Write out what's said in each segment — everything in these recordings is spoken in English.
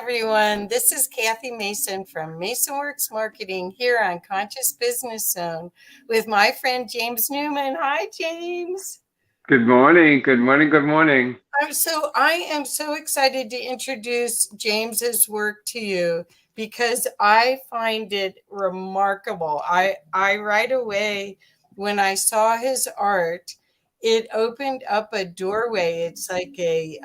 everyone. This is Kathy Mason from MasonWorks Marketing here on Conscious Business Zone with my friend James Newman. Hi, James. Good morning. Good morning. Good morning. I am so excited to introduce James's work to you because I find it remarkable. I right away, when I saw his art, it opened up a doorway. It's like a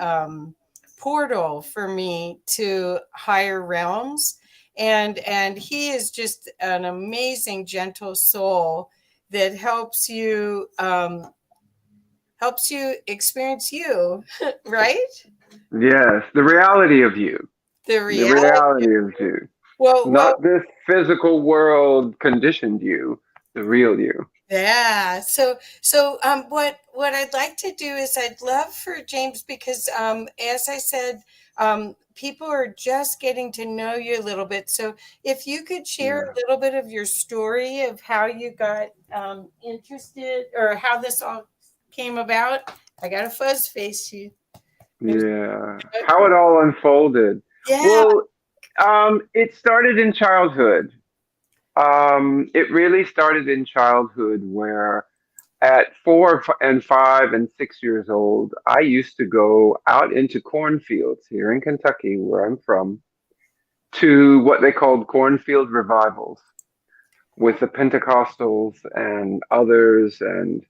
portal for me to higher realms, and he is just an amazing, gentle soul that helps you experience you, right? Yes, the reality of you. The The reality. reality of you. Well, Not this physical world conditioned you, the real you. yeah. What I'd like to do is I'd love for James because, as I said, people are just getting to know you a little bit. So if you could share Yeah. a little bit of your story of how you got interested or how this all came about. I got a fuzz face. Yeah. How it all unfolded. Yeah. Well, it started in childhood. It really started in childhood where at 4 and 5 and 6 years old, I used to go out into cornfields here in Kentucky, where I'm from, to what they called cornfield revivals with the Pentecostals and others. And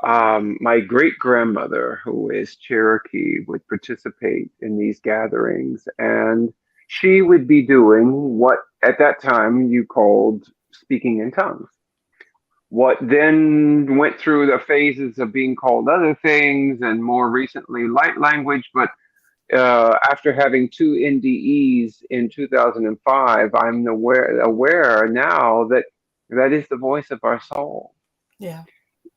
my great grandmother, who is Cherokee, would participate in these gatherings. And she would be doing what at that time you called speaking in tongues. What then went through the phases of being called other things and more recently light language. But after having two NDEs in 2005, I'm aware now that that is the voice of our soul. Yeah.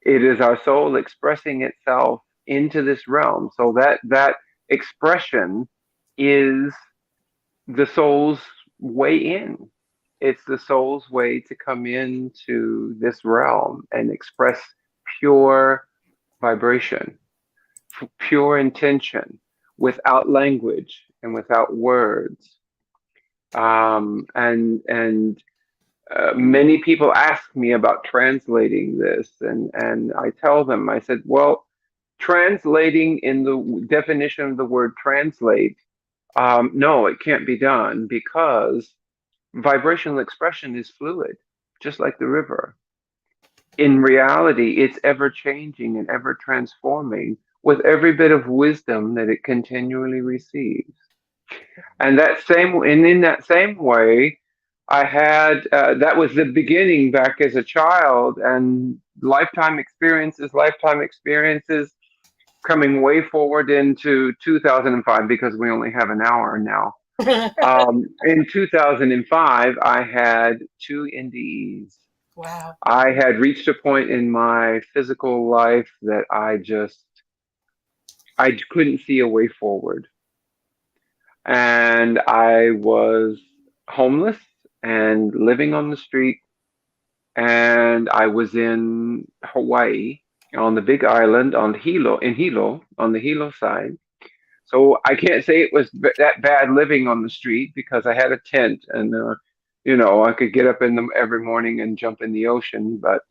It is our soul expressing itself into this realm. So that expression is the soul's way in. It's the soul's way to come into this realm and express pure vibration, pure intention, without language and without words. And many people ask me about translating this, and I tell them, I said, well, translating in the definition of the word translate, no, it can't be done because vibrational expression is fluid, just like the river. In reality, it's ever changing and ever transforming with every bit of wisdom that it continually receives. And in that same way, I had that was the beginning back as a child, and lifetime experiences, coming way forward into 2005 because we only have an hour now. In 2005, I had two NDEs. Wow. I had reached a point in my physical life that I couldn't see a way forward. And I was homeless and living on the street. And I was in Hawaii on the big island in Hilo, on the Hilo side. So I can't say it was that bad living on the street because I had a tent and, I could get up every morning and jump in the ocean. But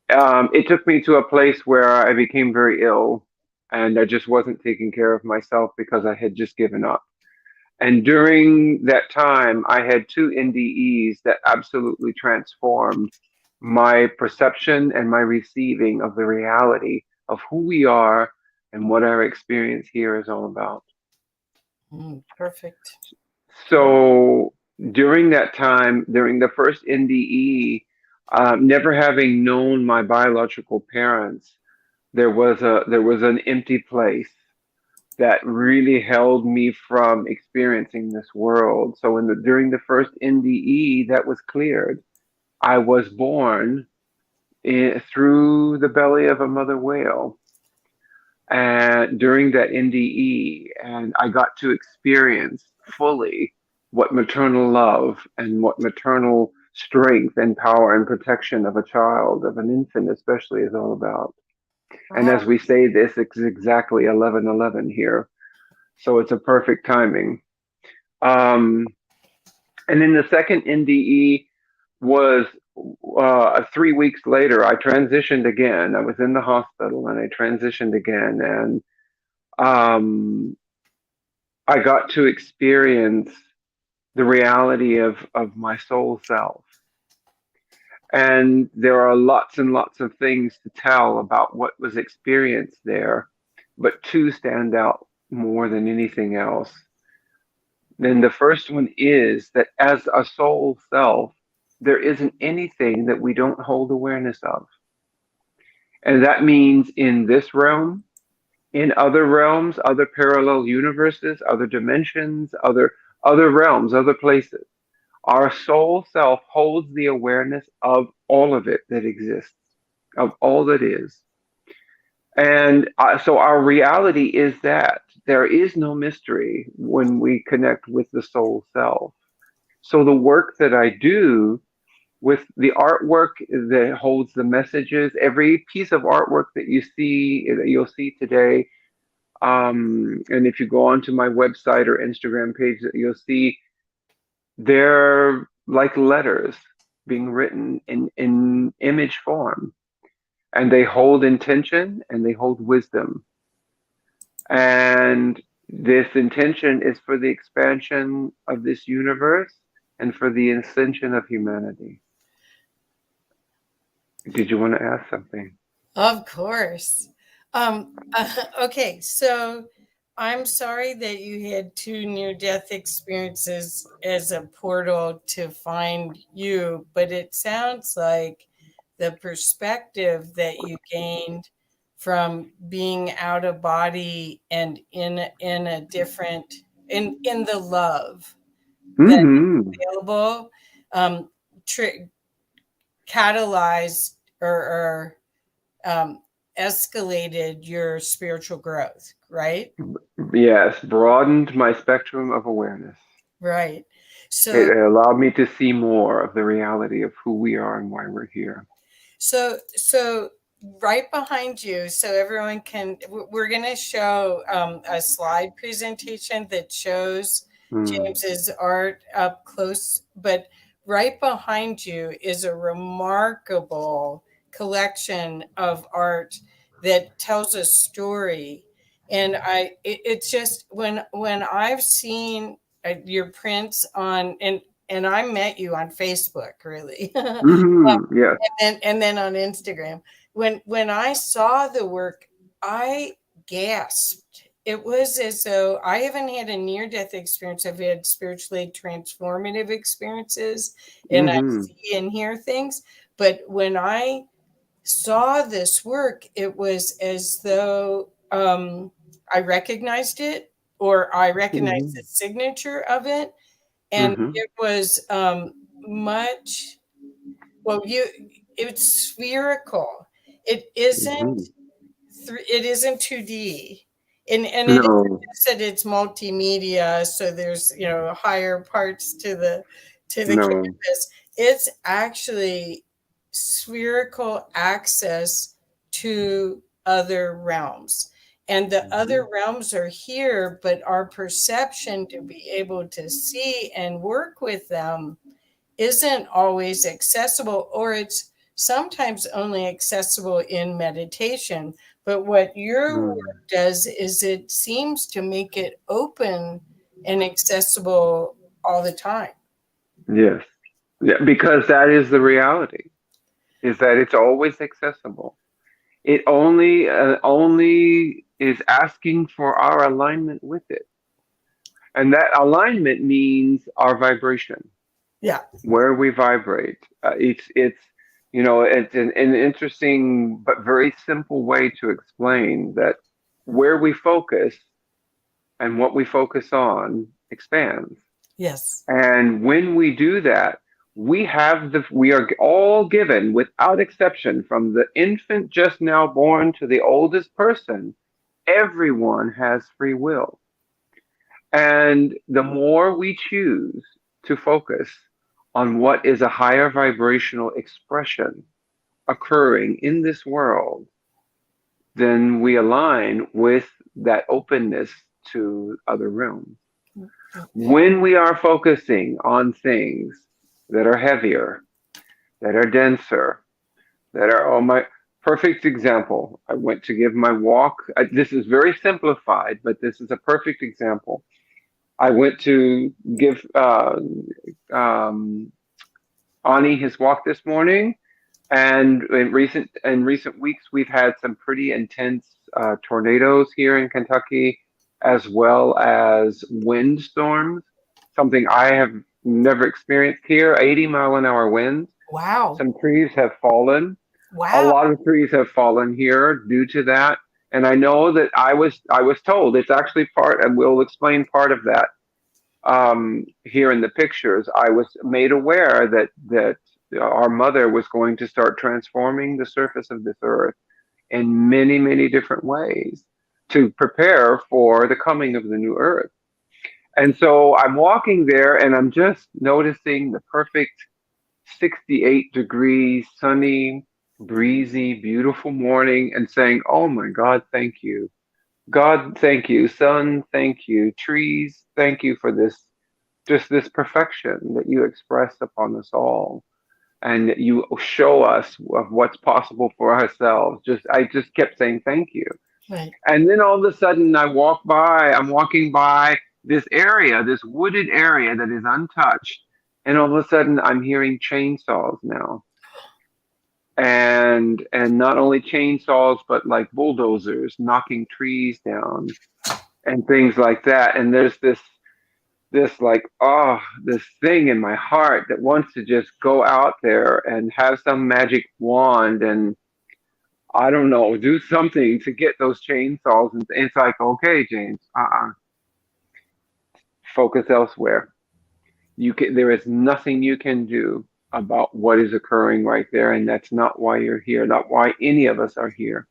it took me to a place where I became very ill and I just wasn't taking care of myself because I had just given up. And during that time, I had two NDEs that absolutely transformed my perception and my receiving of the reality of who we are and what our experience here is all about. Perfect. So during that time, during the first NDE, never having known my biological parents, there was an empty place that really held me from experiencing this world. So during the first NDE that was cleared, I was born through the belly of a mother whale. And during that NDE, and I got to experience fully what maternal love and what maternal strength and power and protection of a child, of an infant especially, is all about. And Wow. as we say this, it's exactly 11:11 here. So it's a perfect timing. Um, and then the second NDE was 3 weeks later. I transitioned again. I was in the hospital and I transitioned again, and I got to experience the reality of my soul self. And there are lots and lots of things to tell about what was experienced there, but two stand out more than anything else. Then the first one is that as a soul self, there isn't anything that we don't hold awareness of. And that means in this realm, in other realms, other parallel universes, other dimensions, other realms, other places. Our soul self holds the awareness of all of it that exists, of all that is. And so our reality is that there is no mystery when we connect with the soul self. So the work that I do with the artwork that holds the messages, every piece of artwork that you see, that you'll see today, and if you go onto my website or Instagram page, you'll see they're like letters being written in image form, and they hold intention and they hold wisdom. And this intention is for the expansion of this universe and for the ascension of humanity. Did you want to ask something? Of course. Okay, so I'm sorry that you had two near-death experiences as a portal to find you, but it sounds like the perspective that you gained from being out of body and in a different in the love that Mm-hmm. is available, um, tri- catalyzed or um, escalated your spiritual growth, right? Yes, broadened my spectrum of awareness. Right. It So, allowed me to see more of the reality of who we are and why we're here. so right behind you, so everyone can, we're going to show a slide presentation that shows Mm. James's art up close, but right behind you is a remarkable collection of art that tells a story. And it's just when I've seen your prints on, and I met you on Facebook, really. Mm-hmm. Yes. And then on Instagram. When I saw the work, I gasped. It was as though I haven't had a near death experience. I've had spiritually transformative experiences, and I Mm-hmm. see and hear things. But when I saw this work, it was as though I recognized it, or I recognized Mm-hmm. the signature of it, and Mm-hmm. it was much well, it's spherical. It isn't Mm-hmm. it isn't 2D. And it isn't No, just that it's multimedia, so there's, higher parts to the no. canvas. It's actually spherical access to other realms. And the Mm-hmm. other realms are here, but our perception to be able to see and work with them isn't always accessible, or it's sometimes only accessible in meditation. But what your Mm. work does is it seems to make it open and accessible all the time. Yes. Yeah, because that is the reality, is that it's always accessible. It only is asking for our alignment with it. And that alignment means our vibration, Yeah. where we vibrate. It's an interesting but very simple way to explain that where we focus and what we focus on expands. Yes. And when we do that, we are all given without exception, from the infant just now born to the oldest person, everyone has free will. And the more we choose to focus on what is a higher vibrational expression occurring in this world, then we align with that openness to other realms. When we are focusing on things that are heavier, that are denser, that are, oh my, perfect example. I went to give my walk. This is very simplified, but this is a perfect example. I went to give Ani his walk this morning, and in recent weeks we've had some pretty intense tornadoes here in Kentucky, as well as windstorms. Something I have never experienced here. 80-mile-an-hour winds. Wow. Some trees have fallen. A Wow. lot of trees have fallen here due to that. And I know that I was told it's actually part, and we'll explain part of that here in the pictures. I was made aware that our mother was going to start transforming the surface of this earth in many, many different ways to prepare for the coming of the new earth. And so I'm walking there and I'm just noticing the perfect 68 degrees, sunny, breezy, beautiful morning and saying, "Oh my God, thank you. God, thank you. Sun, thank you. Trees, thank you for this, just this perfection that you express upon us all. And that you show us of what's possible for ourselves." I just kept saying thank you. Right. And then all of a sudden I'm walking by this area, this wooded area that is untouched. And all of a sudden I'm hearing chainsaws now. And not only chainsaws, but like bulldozers knocking trees down and things like that. And there's this like, oh, this thing in my heart that wants to just go out there and have some magic wand and I don't know, do something to get those chainsaws. And it's like, okay, James, focus elsewhere. There is nothing you can do about what is occurring right there, and that's not why you're here, not why any of us are here.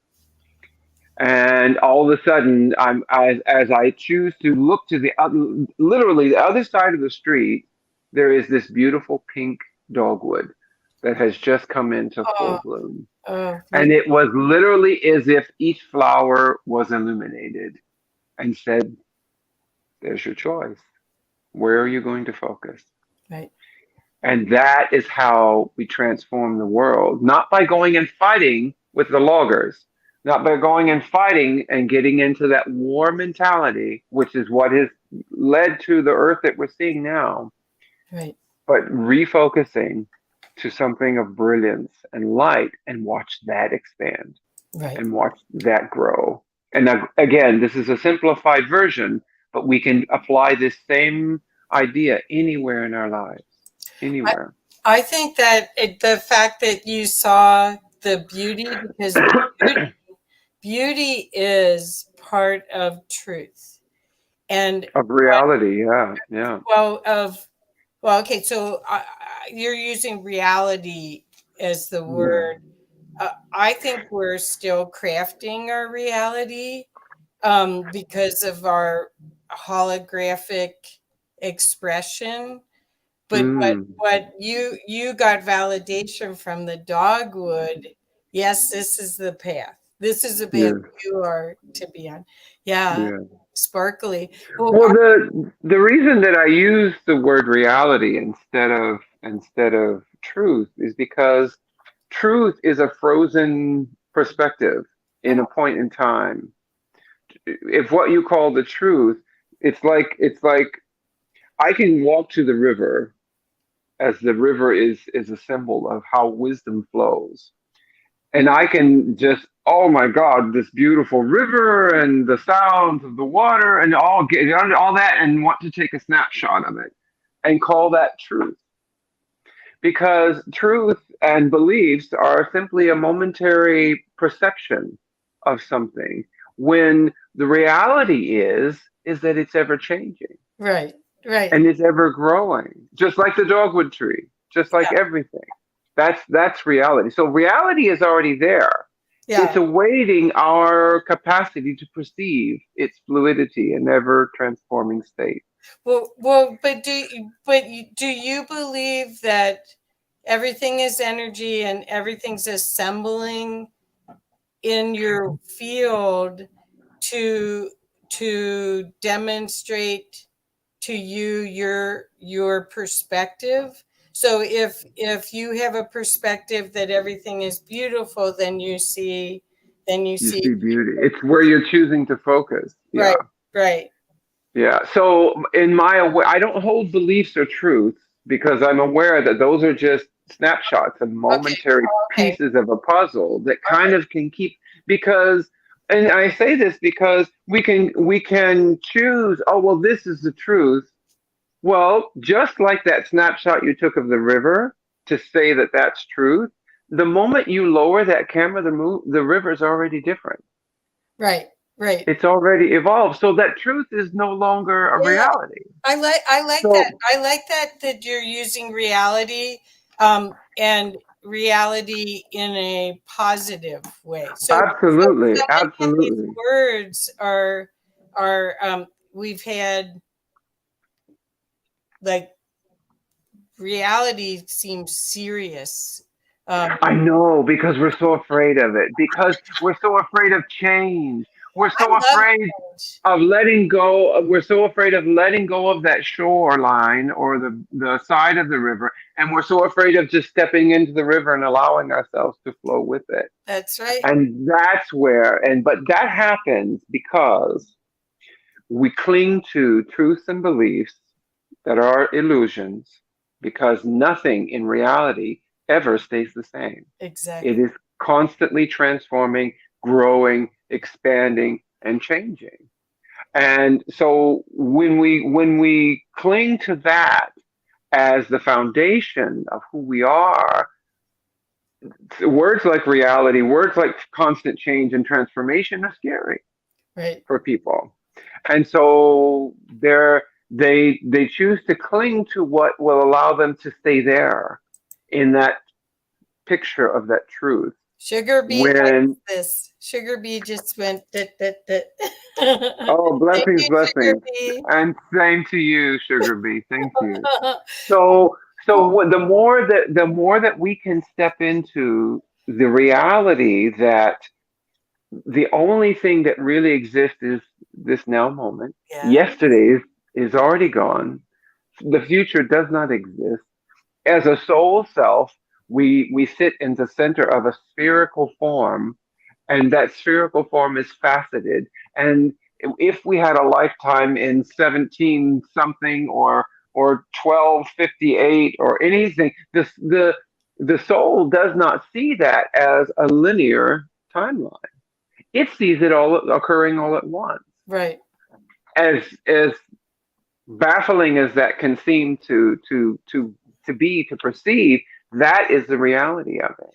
And all of a sudden, as I choose to look to the other, literally the other side of the street, there is this beautiful pink dogwood that has just come into full Oh, bloom. oh, And it was literally as if each flower was illuminated and said, "There's your choice. Where are you going to focus?" right. And that is how we transform the world, not by going and fighting with the loggers, not by going and fighting and getting into that war mentality, which is what has led to the earth that we're seeing now, Right. but refocusing to something of brilliance and light and watch that expand Right. and watch that grow. And again, this is a simplified version, but we can apply this same idea anywhere in our lives, I, anywhere. I think that the fact that you saw the beauty, because beauty is part of truth. And Of reality, yeah, yeah. well, okay, so you're using reality as the Yeah. word. I think we're still crafting our reality because of our holographic expression. But Mm, you got validation from the dogwood. Yes, this is the path. This is the path yeah, you are to be on. Yeah, yeah. sparkly. Well, Well, the reason that I use the word reality instead of truth is because truth is a frozen perspective in a point in time. If what you call the truth, it's like I can walk to the river, as the river is a symbol of how wisdom flows. And I can just, oh my God, this beautiful river and the sounds of the water and all that and want to take a snapshot of it and call that truth. Because truth and beliefs are simply a momentary perception of something when the reality is that it's ever changing right, right. and it's ever growing, just like the dogwood tree, just like Yeah, everything. That's reality. So reality is already there. It's yeah. awaiting our capacity to perceive its fluidity and ever transforming state. But do you believe that everything is energy and everything's assembling in your field to demonstrate to you your perspective. So if you have a perspective that everything is beautiful, then you You see see beauty. It's where you're choosing to focus. Yeah. right, right. Yeah. So I don't hold beliefs or truths because I'm aware that those are just snapshots and Okay, momentary okay, pieces of a puzzle that all kind right. of can keep because and I say this because we can choose, oh well, this is the truth. Well, just like that snapshot you took of the river to say that that's truth, the moment you lower that camera, the river's already different. Right, right. It's already evolved. So that truth is no longer a Yeah, reality. I like that. So I like that you're using reality, and reality in a positive way. So absolutely, many of these absolutely. words are we've had like reality seems serious. I know because we're so afraid of it, because we're so afraid of change. We're I so love afraid it. of letting go. We're so afraid of letting go of that shoreline or the side of the river. And we're so afraid of just stepping into the river and allowing ourselves to flow with it. That's right. And that's where, but that happens because we cling to truths and beliefs that are illusions because nothing in reality ever stays the same. It Exactly. is constantly transforming, growing, expanding, and changing. And so when we cling to that as the foundation of who we are, words like reality, words like constant change and transformation are scary Right. for people. And so they choose to cling to what will allow them to stay there in that picture of that truth. Sugar Bee When likes this. Sugar Bee just went dit, dit, dit. oh, Thank blessings, you, Sugar blessings, Bee. and same to you, Sugar Bee. Thank you. So the more that we can step into the reality that the only thing that really exists is this now moment. Yeah, Yesterday is already gone. The future does not exist. As a soul self, we sit in the center of a spherical form, and that spherical form is faceted. And if we had a lifetime in 17 something or 1258 or anything, the soul does not see that as a linear timeline. It sees it all occurring all at once. right. As baffling as that can seem to be to perceive, that is the reality of it.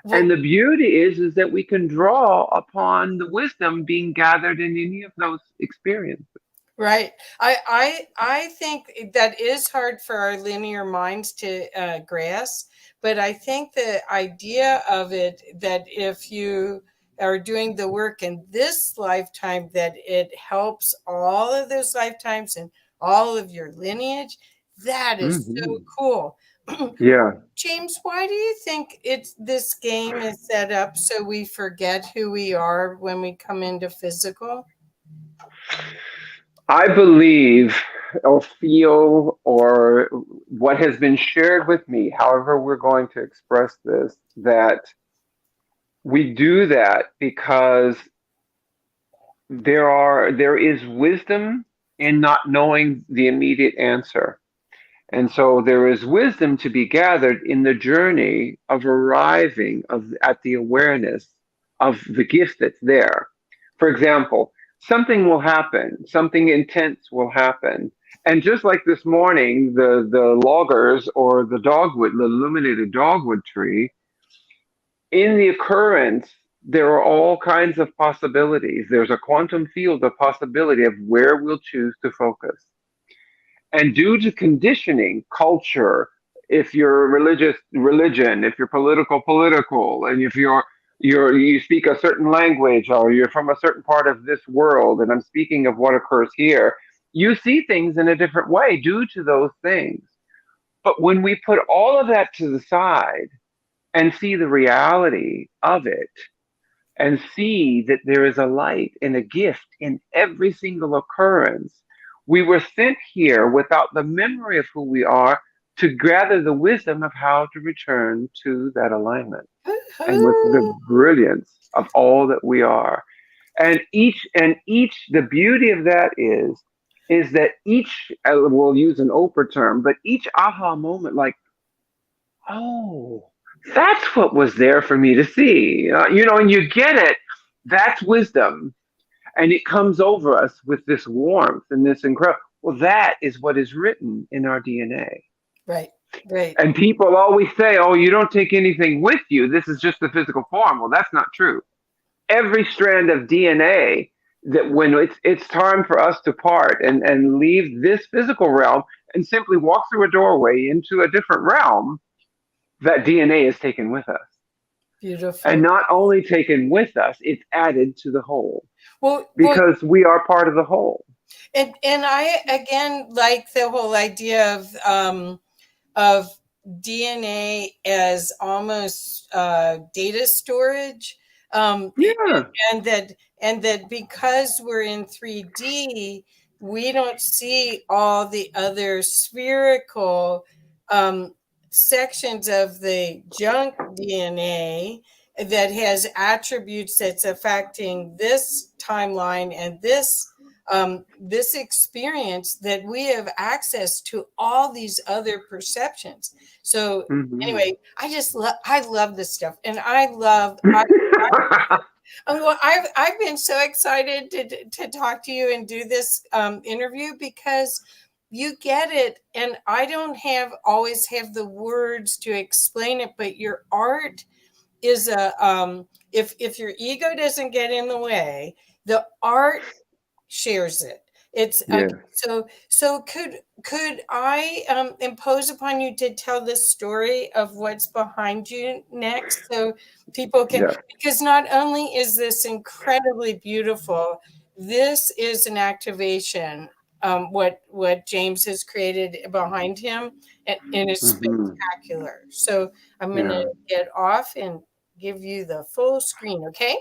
And Well, the beauty is that we can draw upon the wisdom being gathered in any of those experiences. right. I think that is hard for our linear minds to grasp, but I think the idea of it that if you are doing the work in this lifetime, that it helps all of those lifetimes and all of your lineage, that is so Hmm. cool. Yeah, James, why do you think it's this game is set up so we forget who we are when we come into physical? I believe or feel or what has been shared with me, however we're going to express this, that we do that because there is wisdom in not knowing the immediate answer. And so there is wisdom to be gathered in the journey of arriving at the awareness of the gift that's there. For example, something will happen, something intense will happen. And just like this morning, the loggers or the illuminated dogwood tree, in the occurrence, there are all kinds of possibilities. There's a quantum field of possibility of where we'll choose to focus. And due to conditioning, culture, if you're religious, religion, if you're political, and if you speak a certain language or you're from a certain part of this world, and I'm speaking of what occurs here, you see things in a different way due to those things. But when we put all of that to the side and see the reality of it, and see that there is a light and a gift in every single occurrence, We were sent here without the memory of who we are to gather the wisdom of how to return to that alignment and with the Woohoo! brilliance of all that we are. And each, the beauty of that is that each, we'll use an Oprah term, but each aha moment, like, oh, that's what was there for me to see. And you get it. That's wisdom. And it comes over us with this warmth and this incredible. Well, that is what is written in our DNA. Right, right. And people always say, oh, you don't take anything with you. This is just the physical form. Well, that's not true. Every strand of DNA, that when it's time for us to part and leave this physical realm and simply walk through a doorway into a different realm, that DNA is taken with us. And Beautiful. not only taken with us, it's added to the whole Well, because we are part of the whole. and I again like the whole idea of DNA as almost data storage, Yeah. and that because we're in 3D, we don't see all the other spherical um, sections of the junk DNA that has attributes that's affecting this timeline and this experience, that we have access to all these other perceptions. So Hmm. anyway, I love this stuff, and well, I've been so excited to talk to you and do this interview, because you get it, and I don't have always have the words to explain it, but your art is a if your ego doesn't get in the way, the art shares it. It's Yeah. so could I impose upon you to tell the story of what's behind you next, so people can, Yeah. because not only is this incredibly beautiful, this is an activation, what James has created behind him, and it's Hmm. spectacular. So I'm going Yeah. to get off and give you the full screen, okay?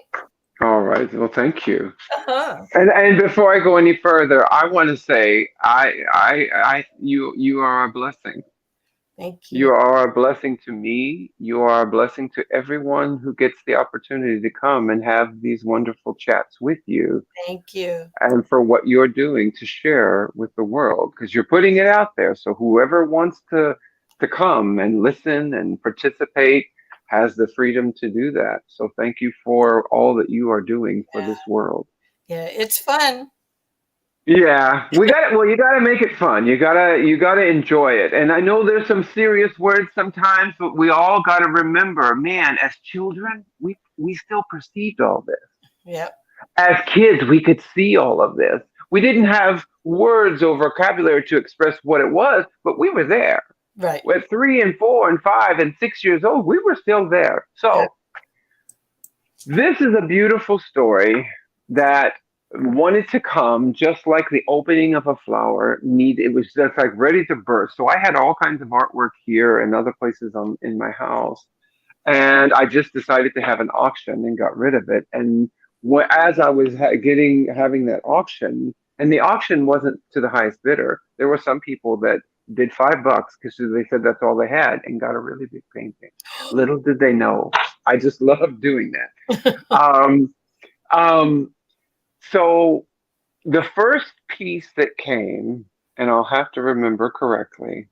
All right. Well, thank you. Uh-huh. And before I go any further, I want to say, you are a blessing. Thank you. You are a blessing to me. You are a blessing to everyone who gets the opportunity to come and have these wonderful chats with you, Thank you. and for what you're doing to share with the world, because you're putting it out there. So whoever wants to come and listen and participate has the freedom to do that. So thank you for all that you are doing for Yeah, this world. yeah, it's fun. Yeah, we got it. Well, you got to make it fun. You got to enjoy it. And I know there's some serious words sometimes, but we all got to remember, man, as children, we still perceived all this. Yep. As kids, we could see all of this. We didn't have words or vocabulary to express what it was, but we were there. Right. At 3 and 4 and 5 and 6 years old, we were still there. Yeah. So this is a beautiful story that wanted to come just like the opening of a flower. It was just like ready to burst. So I had all kinds of artwork here and other places in my house, and I just decided to have an auction and got rid of it. And as I was having that auction, and the auction wasn't to the highest bidder. There were some people that bid $5 because they said that's all they had and got a really big painting. Little did they know, I just love doing that. Um, um, so the first piece that came, and I'll have to remember correctly,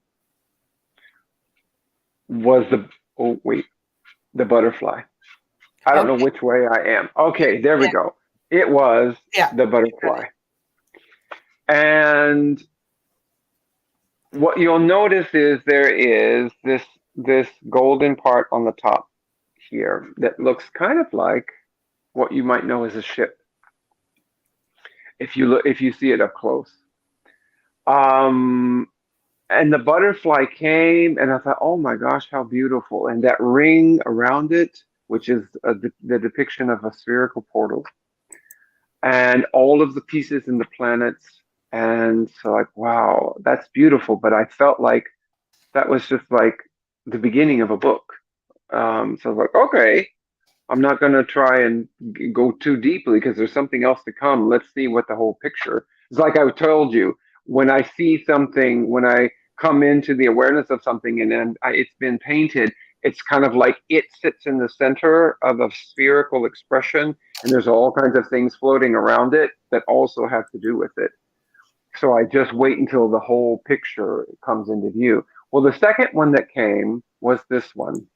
was the butterfly. I don't know Okay. which way I am. Okay, there we Yeah. go. It was Yeah. the butterfly. And what you'll notice is there is this golden part on the top here that looks kind of like what you might know as a ship if you see it up close. Um, and the butterfly came, and I thought, oh my gosh, how beautiful! And that ring around it, which is the depiction of a spherical portal, and all of the pieces in the planets. And so, like, wow, that's beautiful. But I felt like that was just like the beginning of a book. So I was like, okay, I'm not going to try and go too deeply because there's something else to come. Let's see what the whole picture is like. I told you, when I see something, when I come into the awareness of something, and then it's been painted, it's kind of like it sits in the center of a spherical expression, and there's all kinds of things floating around it that also have to do with it. So I just wait until the whole picture comes into view. Well, the second one that came was this one.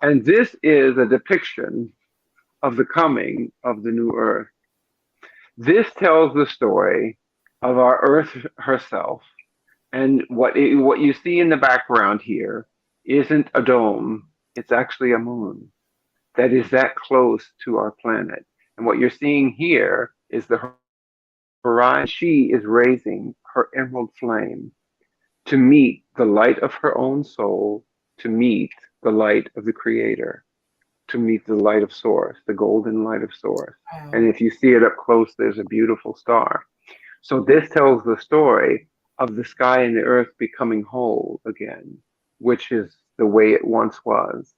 And this is a depiction of the coming of the new earth. This tells the story of our earth herself. And what you see in the background here isn't a dome, it's actually a moon that is that close to our planet. And what you're seeing here is the horizon. She is raising her emerald flame to meet the light of her own soul, to meet the light of the Creator, to meet the light of Source, the golden light of Source. And Wow. if you see it up close, there's a beautiful star. So this tells the story of the sky and the earth becoming whole again, which is the way it once was.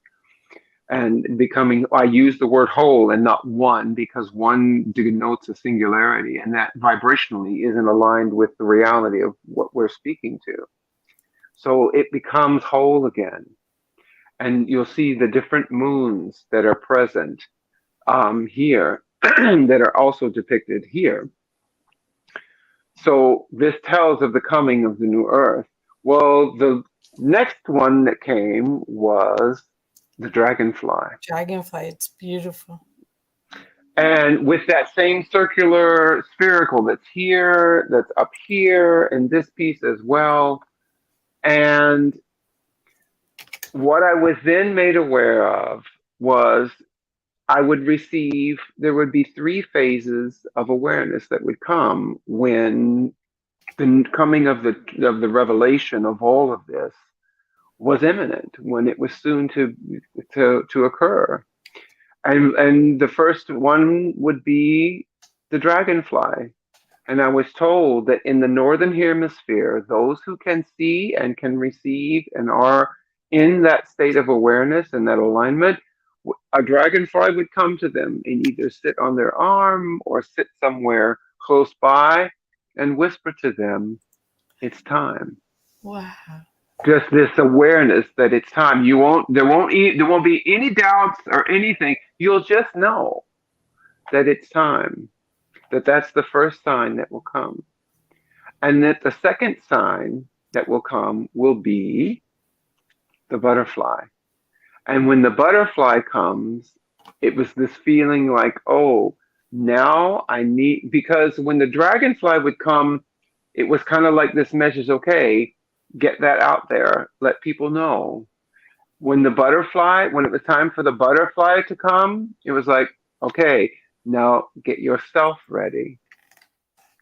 And becoming, I use the word whole and not one because one denotes a singularity, and that vibrationally isn't aligned with the reality of what we're speaking to. So it becomes whole again. And you'll see the different moons that are present here that are also depicted here. So this tells of the coming of the new earth. Well, the next one that came was the dragonfly. Dragonfly, it's beautiful. And with that same circular spherical that's here, that's up here, and this piece as well. And what I was then made aware of was I would receive, there would be three phases of awareness that would come when the coming of the revelation of all of this was imminent, when it was soon to occur. And the first one would be the dragonfly. And I was told that in the northern hemisphere, those who can see and can receive and are in that state of awareness and that alignment, a dragonfly would come to them and either sit on their arm or sit somewhere close by and whisper to them, "It's time." Wow. Just this awareness that it's time. There won't be any doubts or anything. You'll just know that it's time. That's the first sign that will come. And that the second sign that will come will be the butterfly. And when the butterfly comes, it was this feeling like, oh, now I need, because when the dragonfly would come, it was kind of like this message, okay, get that out there, let people know. When it was time for the butterfly to come, it was like, okay, now get yourself ready,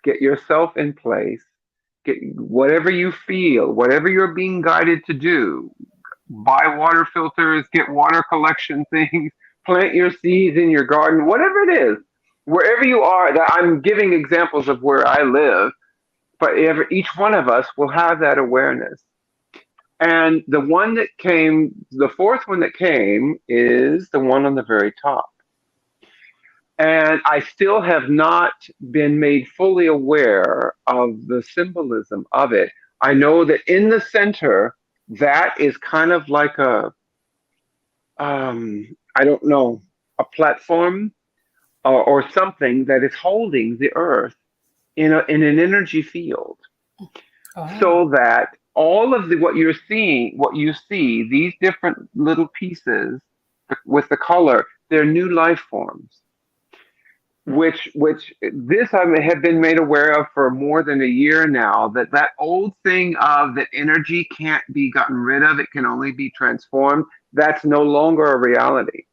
get yourself in place, get whatever you feel, whatever you're being guided to do. Buy water filters, get water collection things, plant your seeds in your garden, whatever it is, wherever you are. That I'm giving examples of where I live, but each one of us will have that awareness. And the fourth one that came is the one on the very top. And I still have not been made fully aware of the symbolism of it. I know that in the center, that is kind of like I don't know, a platform or something that is holding the earth in an energy field, Oh, so that all of what you see, these different little pieces with the color, they're new life forms. Which this I have been made aware of for more than a year now, that old thing of that energy can't be gotten rid of, it can only be transformed, that's no longer a reality.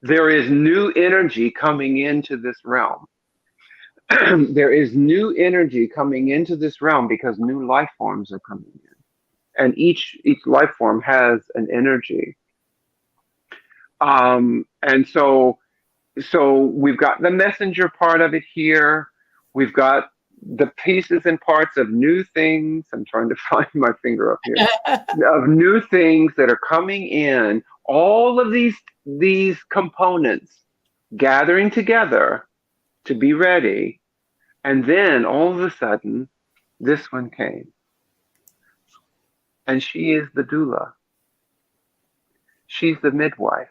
There is new energy coming into this realm. There is new energy coming into this realm because new life forms are coming in, and each life form has an energy. And so we've got the messenger part of it here. We've got the pieces and parts of new things. I'm trying to find my finger up here. Of new things that are coming in. All of these components gathering together to be ready. And then all of a sudden, this one came. And she is the doula. She's the midwife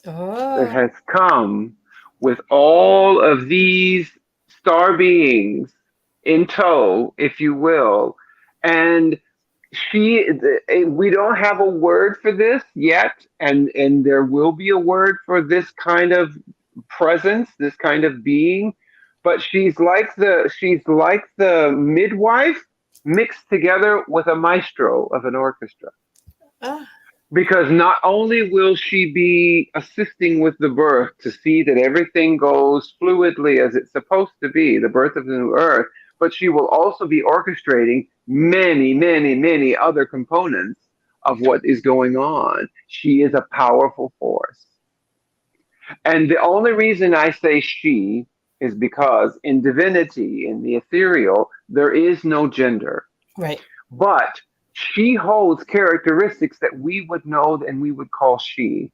that Oh, has come with all of these star beings in tow, if you will. And we don't have a word for this yet, and there will be a word for this kind of presence, this kind of being. But she's like the midwife mixed together with a maestro of an orchestra, ah, because not only will she be assisting with the birth to see that everything goes fluidly as it's supposed to be, the birth of the new earth, but she will also be orchestrating many, many, many other components of what is going on. She is a powerful force. And the only reason I say she is because in divinity, in the ethereal, there is no gender. right. But she holds characteristics that we would know and we would call she.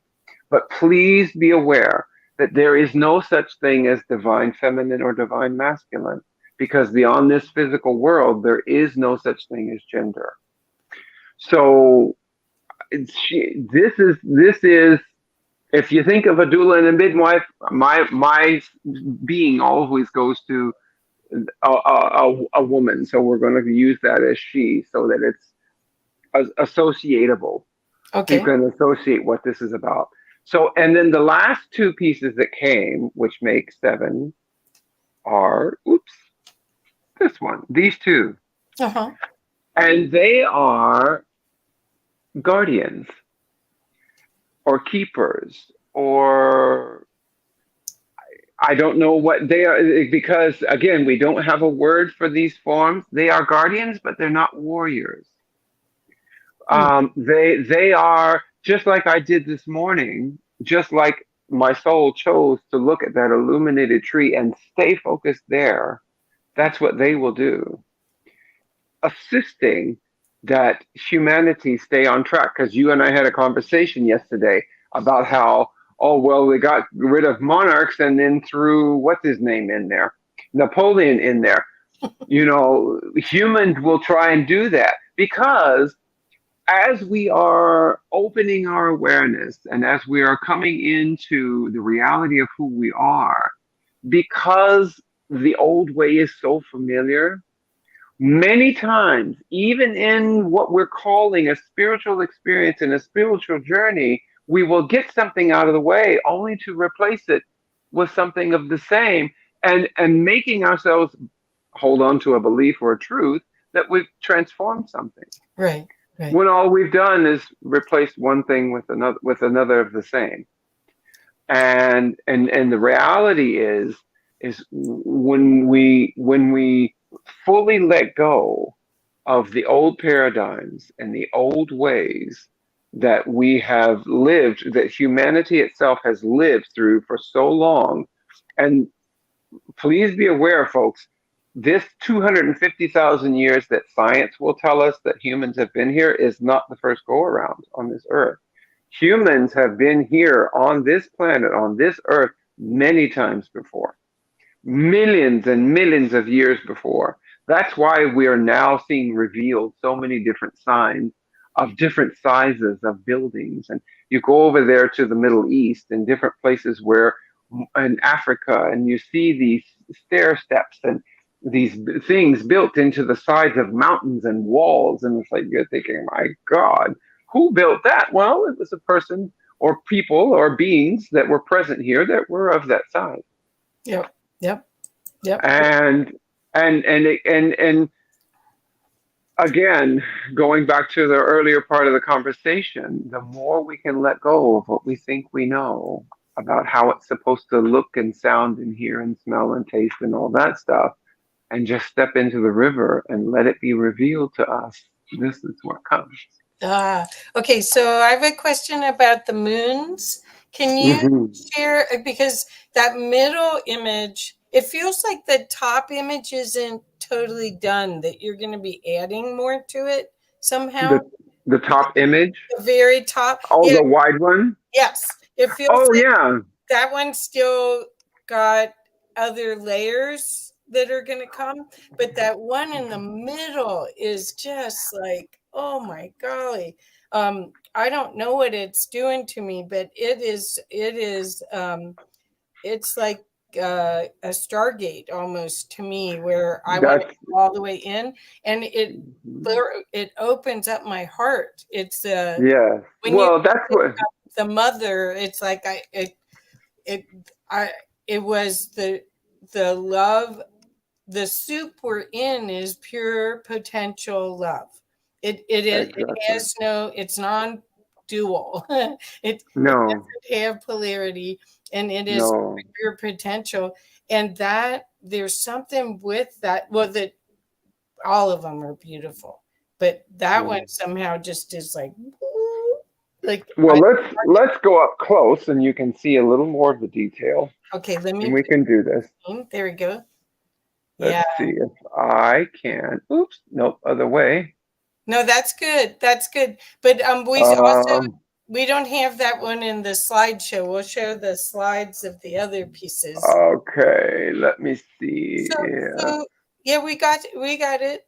But please be aware that there is no such thing as divine feminine or divine masculine, because beyond this physical world, there is no such thing as gender. So this is if you think of a doula and a midwife, my being always goes to a woman. So we're going to use that as she, so that it's associatable. You Okay. can associate what this is about. So, and then the last two pieces that came, which make seven, are, oops, this one, these two. Uh-huh. And they are guardians or keepers, or I don't know what they are, because again, we don't have a word for these forms. They are guardians, but they're not warriors. Mm, They are just like I did this morning, just like my soul chose to look at that illuminated tree and stay focused there. That's what they will do, assisting that humanity stay on track. Because you and I had a conversation yesterday about how, oh well, they got rid of monarchs and then threw what's his name in there, Napoleon in there. Humans will try and do that because as we are opening our awareness and as we are coming into the reality of who we are, because the old way is so familiar, many times, even in what we're calling a spiritual experience and a spiritual journey, we will get something out of the way only to replace it with something of the same, and making ourselves hold on to a belief or a truth that we've transformed something, right. Right. when all we've done is replace one thing with another of the same. And the reality is when we fully let go of the old paradigms and the old ways that we have lived, that humanity itself has lived through for so long. And please be aware, folks, this 250,000 years that science will tell us that humans have been here is not the first go around on this earth. Humans have been here on this planet, on this earth, many times before, millions and millions of years before. That's why we are now seeing revealed so many different signs of different sizes of buildings. And you go over there to the Middle East and different places where in Africa, and you see these stair steps and these things built into the sides of mountains and walls. And it's like you're thinking, my God, who built that? Well, it was a person or people or beings that were present here that were of that size. Yep. Yep. Yep. and and again, going back to the earlier part of the conversation, the more we can let go of what we think we know about how it's supposed to look and sound and hear and smell and taste and all that stuff, and just step into the river and let it be revealed to us, this is what comes. Okay, so I have a question about the moons. Can you Hmm. share, because that middle image, it feels like the top image isn't totally done, that you're going to be adding more to it somehow. The top image, The very top. oh, Yeah, the wide one. yes. It feels Oh like yeah. that one still got other layers that are going to come, but that one in the middle is just like, oh my golly. I don't know what it's doing to me, but it's like a Stargate almost to me, where I want to That's go all the way in, and it opens up my heart. It's yes. when you Well, that's what. the mother, it's like it I it was the love. The soup we're in is pure potential love. It Exactly. has no, it's non-dual. It No, doesn't have polarity, and it is no, pure potential. And that there's something with that. Well, that all of them are beautiful, but that one no. somehow just is like Well, I let's go up close, and you can see a little more of the detail, okay. Let me and we put can do this. there we go. Yeah. Let's see if I can. Oops, nope, other way. No, that's good. That's good. But Um, we don't have that one in the slideshow. We'll show the slides of the other pieces. okay, let me see. So Yeah, so yeah, we got it.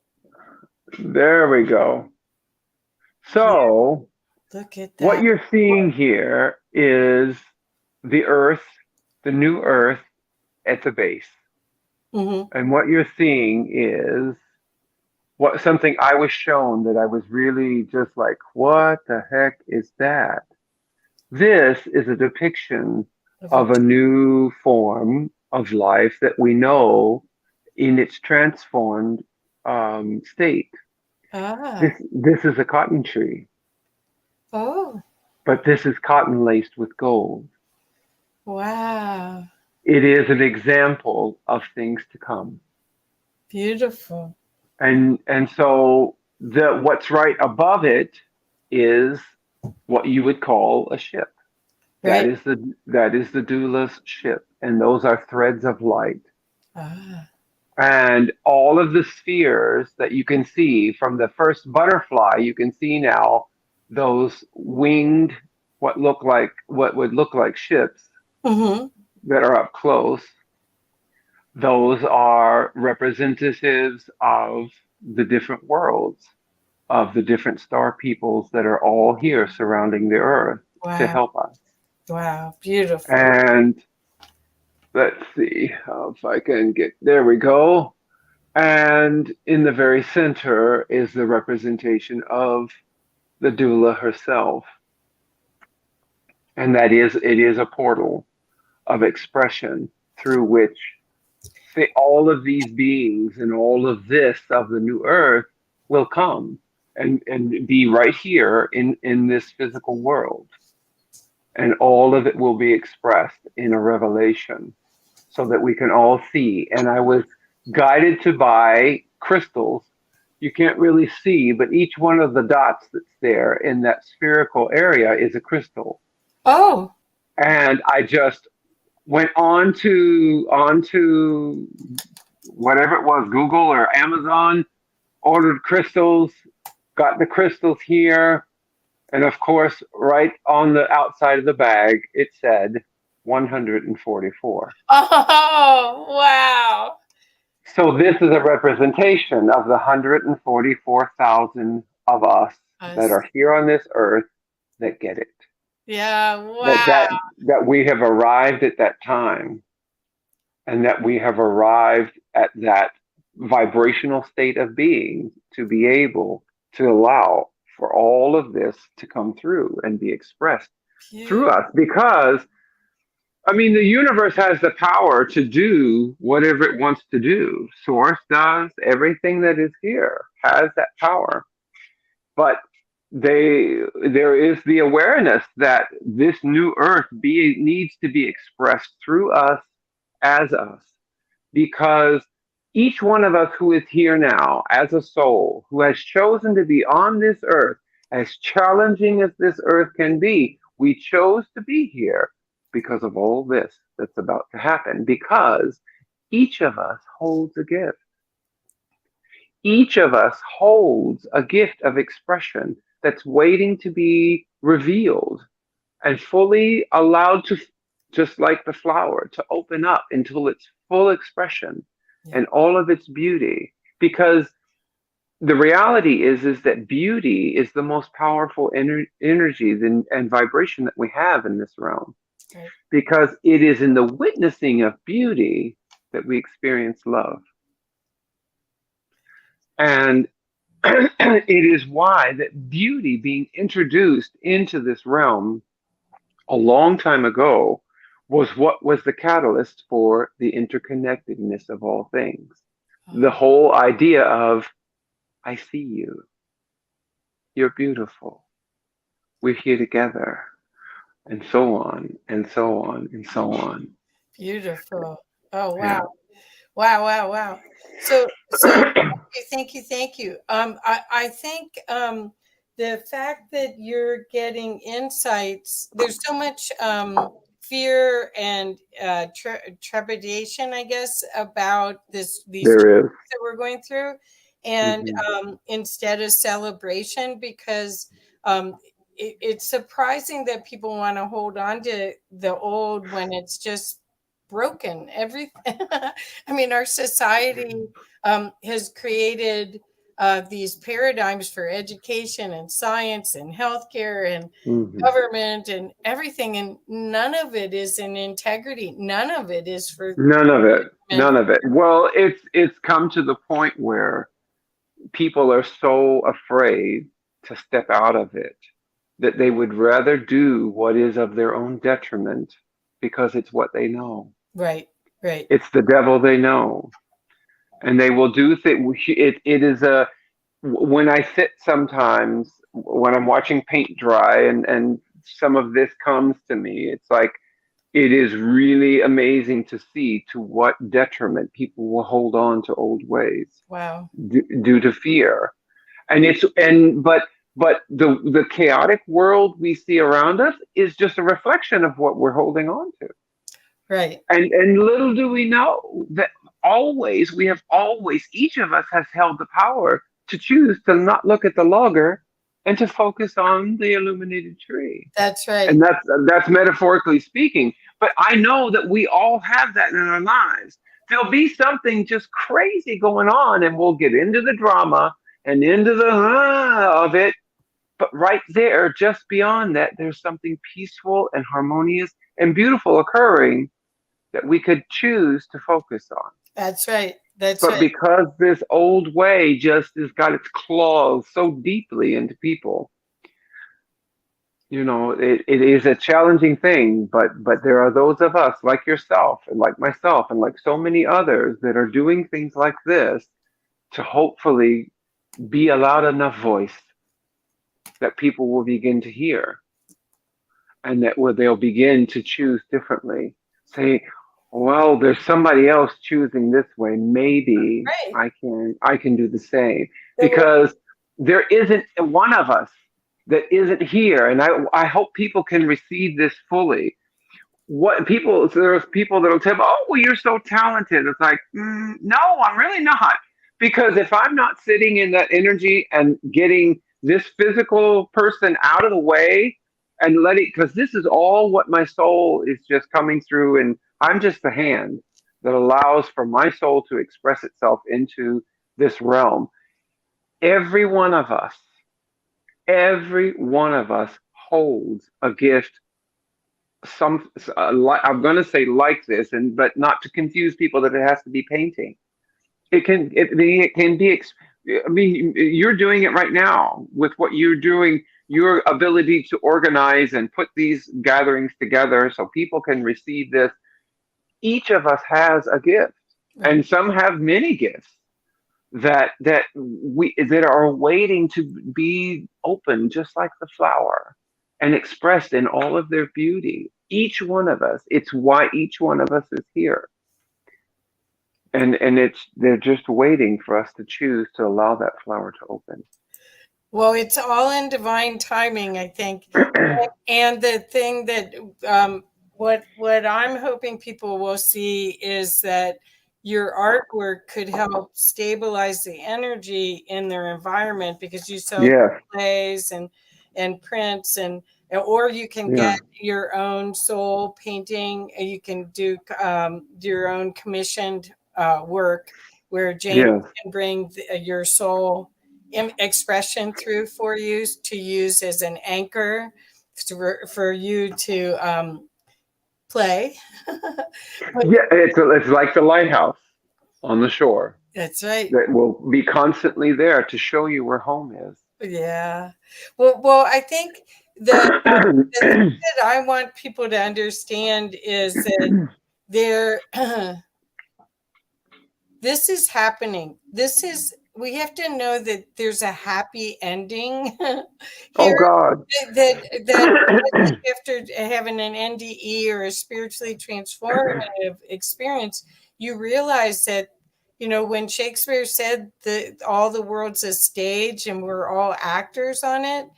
there we go. Yeah, So, look at what that. you're seeing here is the Earth, the new Earth at the base. Mm-hmm. And what you're seeing is what something I was shown that I was really just like, what the heck is that? This is a depiction Of a of a new form of life that we know in its transformed state. ah This is a cotton tree, oh but this is cotton laced with gold. wow, It is an example of things to come. beautiful. And so the what's right above it is what you would call a ship. Right. That is the doula's ship, and those are threads of light. Ah. And all of the spheres that you can see from the first butterfly, you can see now those winged, what would look like ships Mm-hmm. that are up close. Those are representatives of the different worlds, of the different star peoples that are all here surrounding the earth to Wow. help us. Wow. Beautiful. And let's see if I can get, there we go. And in the very center is the representation of the doula herself. And it is a portal of expression through which all of these beings and all of this of the new earth will come and be right here in this physical world. And all of it will be expressed in a revelation so that we can all see. And I was guided to buy crystals. You can't really see, but each one of the dots that's there in that spherical area is a crystal. Oh. And I just went onto whatever it was, Google or Amazon, ordered crystals, got the crystals here, and of course, right on the outside of the bag, it said 144. Oh wow. So this is a representation of the 144,000 of us that Us. are here on this earth that get it. Yeah. That Wow. that that we have arrived at that time, and that we have arrived at that vibrational state of being to be able to allow for all of this to come through and be expressed through Beautiful. us. Because I mean, the universe has the power to do whatever it wants to do. Source does. Everything that is here has that power. But there is the awareness that this new earth needs to be expressed through us as us. Because each one of us who is here now as a soul, who has chosen to be on this earth, as challenging as this earth can be, we chose to be here because of all this that's about to happen, because each of us holds a gift. Each of us holds a gift of expression that's waiting to be revealed and fully allowed to, just like the flower, to open up until its full expression. Yeah. and all of its beauty. Because the reality is that beauty is the most powerful energy and vibration that we have in this realm. Right. Because it is in the witnessing of beauty that we experience love. And it is why that beauty being introduced into this realm a long time ago was what was the catalyst for the interconnectedness of all things. The Oh, whole idea of, I see you, you're beautiful, we're here together, and so on, and so on, and so on. beautiful. Oh, Yeah. wow. Wow, wow, wow. So thank you, thank you. I think the fact that you're getting insights, there's so much fear and trepidation, I guess, about these There is. that we're going through, and Hmm. instead of celebration, because it's surprising that people want to hold on to the old when it's just broken. Everything. I mean, our society has created these paradigms for education and science and healthcare and Hmm. government and everything, and none of it is in integrity. None of it is for None of it. meant. None of it. Well, it's come to the point where people are so afraid to step out of it that they would rather do what is of their own detriment because it's what they know. Right, right. It's the devil they know. And they will do things. It is a, when I sit sometimes when I'm watching paint dry and some of this comes to me, it's like, it is really amazing to see to what detriment people will hold on to old ways Wow. due to fear. And but the chaotic world we see around us is just a reflection of what we're holding on to. Right. And little do we know that always we have always each of us has held the power to choose to not look at the logger and to focus on the illuminated tree. That's And right. that's metaphorically speaking. But I know that we all have that in our lives. There'll be something just crazy going on, and we'll get into the drama and into the of it. But right there, just beyond that, there's something peaceful and harmonious and beautiful occurring that we could choose to focus on. That's right. That's But right. because this old way just has got its claws so deeply into people, it is a challenging thing, but there are those of us like yourself and like myself and like so many others that are doing things like this to hopefully be a loud enough voice that people will begin to hear, and that where they'll begin to choose differently. Say, well, there's somebody else choosing this way. Maybe Right. I can do the same. That we're Because there isn't one of us that isn't here. And I hope people can receive this fully. What people, so there's people that'll tell me, oh, well, you're so talented. It's like, no, I'm really not. Because if I'm not sitting in that energy and getting this physical person out of the way and letting, because this is all what my soul is just coming through, and I'm just the hand that allows for my soul to express itself into this realm. Every one of us, every one of us holds a gift. I'm going to say like this, and but not to confuse people that it has to be painting. It can be. I mean, you're doing it right now with what you're doing. Your ability to organize and put these gatherings together so people can receive this. Each of us has a gift, right. and some have many gifts that are waiting to be open, just like the flower, and expressed in all of their beauty. Each one of us. It's why each one of us is here, and it's they're just waiting for us to choose to allow that flower to open. Well, it's all in divine timing, I think. And the thing that what I'm hoping people will see is that your artwork could help stabilize the energy in their environment, because you sell Yes, displays and prints, and or you can yeah, get your own soul painting. You can do your own commissioned work where James Yes. can bring your soul expression through for you to use as an anchor for you to play. But Yeah, it's like the lighthouse on the shore that's right. that will be constantly there to show you where home is. Yeah. Well, I think the thing that I want people to understand is that there this is happening. We have to know that there's a happy ending Oh here. God. That after having an NDE or a spiritually transformative experience, you realize that, when Shakespeare said that all the world's a stage and we're all actors on it,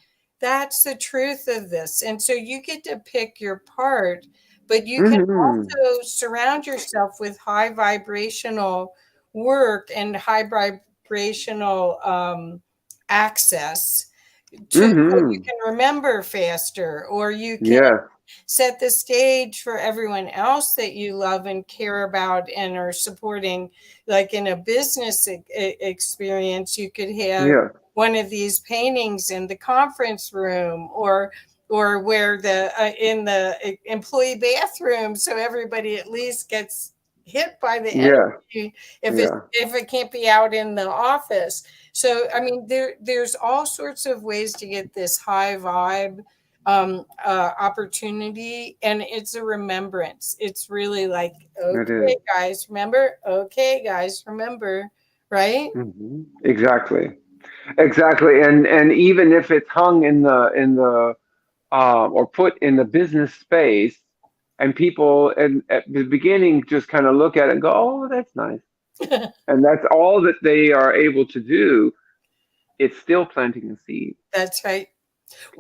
that's the truth of this. And so you get to pick your part, but you can Hmm. also surround yourself with high vibrational work and high vibrational access so you Hmm. can remember faster, or you can Yes. set the stage for everyone else that you love and care about and are supporting. Like in a business experience, you could have Yes. one of these paintings in the conference room, or where the in the employee bathroom, so everybody at least gets hit by the Yes. energy Yeah. if it can't be out in the office. So I mean, there's all sorts of ways to get this high vibe opportunity, and it's a remembrance. It's really like, It is. okay, guys, remember. Okay, guys, remember. Right? Exactly. Exactly. And even if it's hung in the or put in the business space, and people at the beginning just kind of look at it and go, "Oh, that's nice," and that's all that they are able to do. It's still planting a seed. That's right.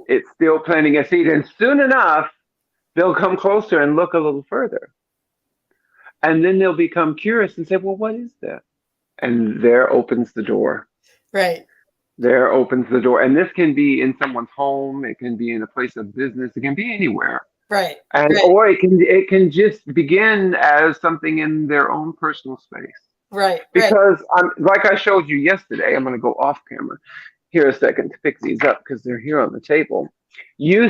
It's still planting a seed, and soon enough, they'll come closer and look a little further, and then they'll become curious and say, "Well, what is that?" And there opens the door. Right. There opens the door, and this can be in someone's home. It can be in a place of business. It can be anywhere. Right. And Right. or it can just begin as something in their own personal space. Right. Right. Because like I showed you yesterday, I'm going to go off camera here a second to pick these up because they're here on the table. You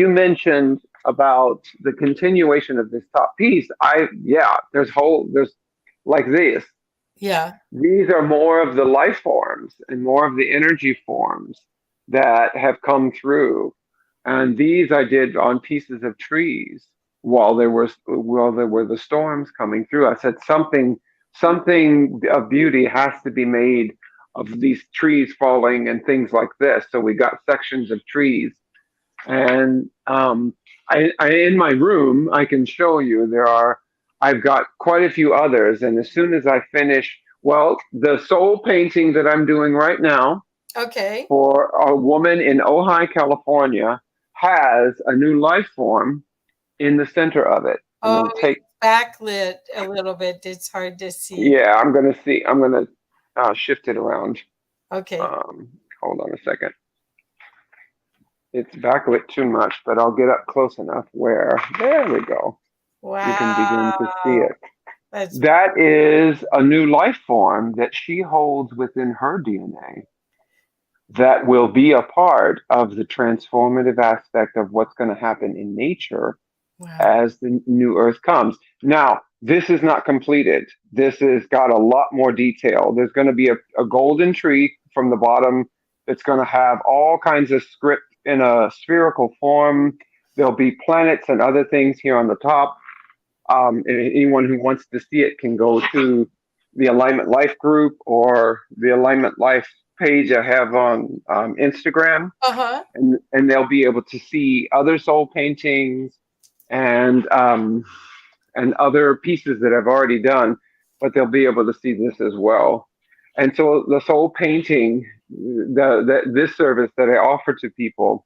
mentioned about the continuation of this top piece. There's like this. Yeah. These are more of the life forms and more of the energy forms that have come through. And these I did on pieces of trees while there were the storms coming through. I said something of beauty has to be made of these trees falling and things like this. So we got sections of trees, and I in my room I can show you I've got quite a few others, and as soon as I finish, well, the soul painting that I'm doing right now Okay. for a woman in Ojai, California, has a new life form in the center of it. I'm Oh, going to it's take, backlit a little bit. It's hard to see. yeah, I'm going to shift it around. Okay. Um, Hold on a second. It's backlit too much, but I'll get up close enough where, there we go. You can begin to see Wow. it. That's That is a new life form that she holds within her DNA that will be a part of the transformative aspect of what's going to happen in nature wow. as the new earth comes. Now, this is not completed. This has got a lot more detail. There's going to be a golden tree from the bottom that's going to have all kinds of script in a spherical form. There'll be planets and other things here on the top. Anyone who wants to see it can go to the Alignment Life group or the Alignment Life page I have on Instagram, Uh-huh. and they'll be able to see other soul paintings and other pieces that I've already done, but they'll be able to see this as well. And so the soul painting, this service that I offer to people,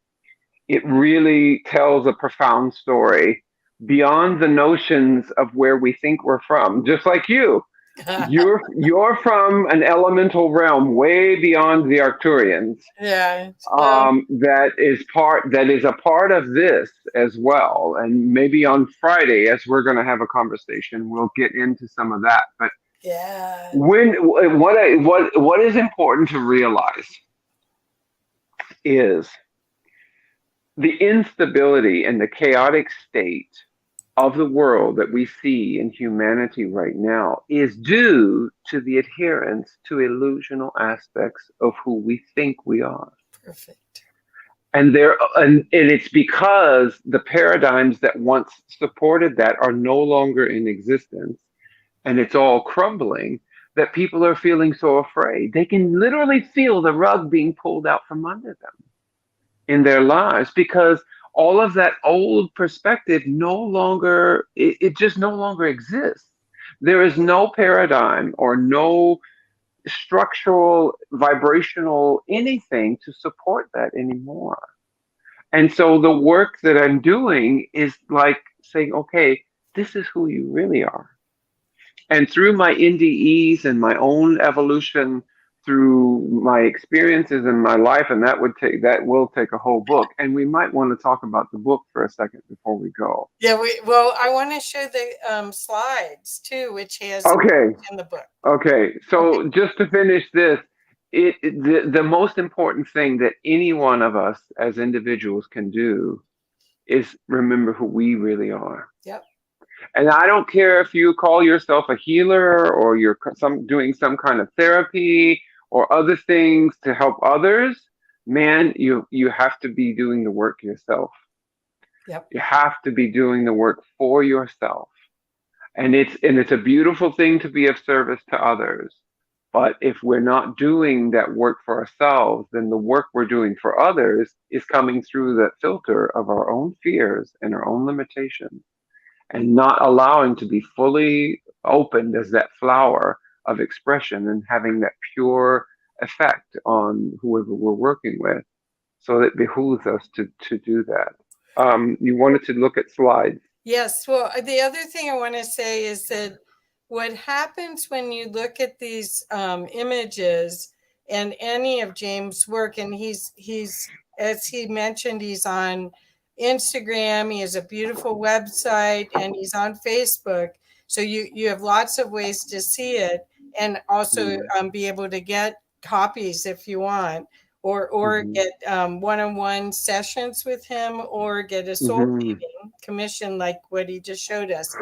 it really tells a profound story beyond the notions of where we think we're from. Just like you, you're from an elemental realm way beyond the Arcturians. Yeah. That is a part of this as well. And maybe on Friday, as we're going to have a conversation, we'll get into some of that. But Yeah. What is important to realize is the instability and the chaotic state of the world that we see in humanity right now is due to the adherence to illusional aspects of who we think we are. Perfect. And it's because the paradigms that once supported that are no longer in existence, and it's all crumbling, that people are feeling so afraid. They can literally feel the rug being pulled out from under them in their lives because all of that old perspective no longer, it just no longer exists. There is no paradigm or no structural, vibrational anything to support that anymore. And so the work that I'm doing is like saying, okay, this is who you really are. And through my NDEs and my own evolution, through my experiences in my life, and that will take a whole book. And we might want to talk about the book for a second before we go. Yeah. Well, I want to show the slides too, which has Okay. in the book. Okay. Okay. So just to finish this, the most important thing that any one of us as individuals can do is remember who we really are. Yep. And I don't care if you call yourself a healer or you're doing some kind of therapy or other things to help others. Man, you have to be doing the work yourself. Yep. You have to be doing the work for yourself. And it's a beautiful thing to be of service to others. But if we're not doing that work for ourselves, then the work we're doing for others is coming through the filter of our own fears and our own limitations and not allowing to be fully opened as that flower of expression and having that pure effect on whoever we're working with. So it behooves us to do that. You wanted to look at slides. Yes. Well, the other thing I want to say is that what happens when you look at these images and any of James' work, and he's as he mentioned, he's on Instagram, he has a beautiful website, and he's on Facebook. So you have lots of ways to see it, and also Mm-hmm. be able to get copies if you want, or Mm-hmm. get one-on-one sessions with him, or get a soul Mm-hmm. commission like what he just showed us.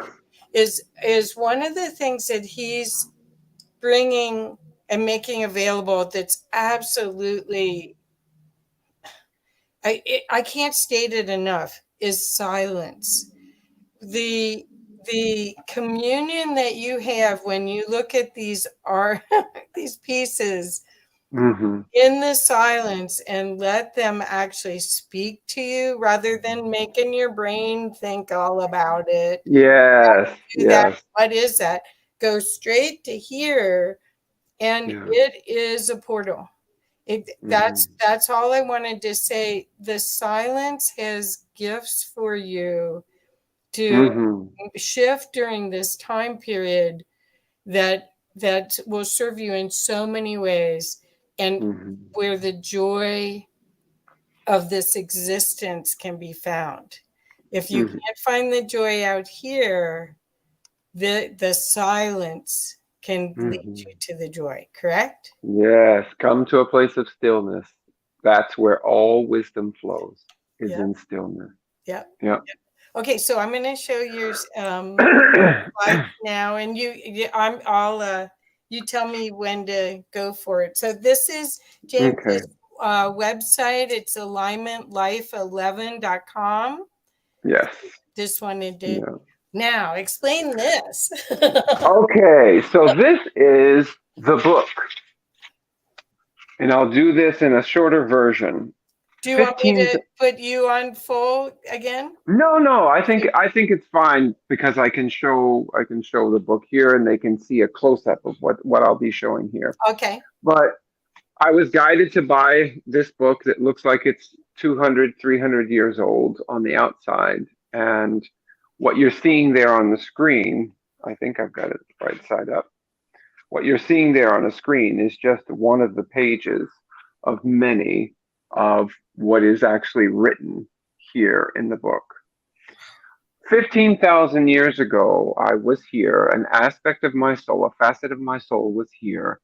Is one of the things that he's bringing and making available that's absolutely, I can't state it enough, is silence. The communion that you have when you look at these art these pieces Mm-hmm. in the silence and let them actually speak to you rather than making your brain think all about it. Yes. Do that. Yes. What is that? Go straight to here, and Yeah. it is a portal. Mm-hmm. That's all I wanted to say. The silence has gifts for you to Mm-hmm. shift during this time period that will serve you in so many ways, and Mm-hmm. where the joy of this existence can be found. If you Mm-hmm. can't find the joy out here, the silence can lead Mm-hmm. you to the joy, correct? Yes. Come to a place of stillness. That's where all wisdom flows, is Yep. in stillness. Yep. Yeah. Okay, so I'm going to show your slide now, and I'll you tell me when to go for it. So this is Okay. James's website. It's alignmentlife11.com. Yes. Just wanted to Yeah. now explain this. Okay. So this is the book, and I'll do this in a shorter version. Do you want me 15. to put you on full again? No, no. I think it's fine because I can show the book here, and they can see a close up of what I'll be showing here. Okay. But I was guided to buy this book that looks like it's 200, 300 years old on the outside. And what you're seeing there on the screen, I think I've got it right side up. What you're seeing there on the screen is just one of the pages of many of what is actually written here in the book. 15,000 years ago, I was here. An aspect of my soul, a facet of my soul was here.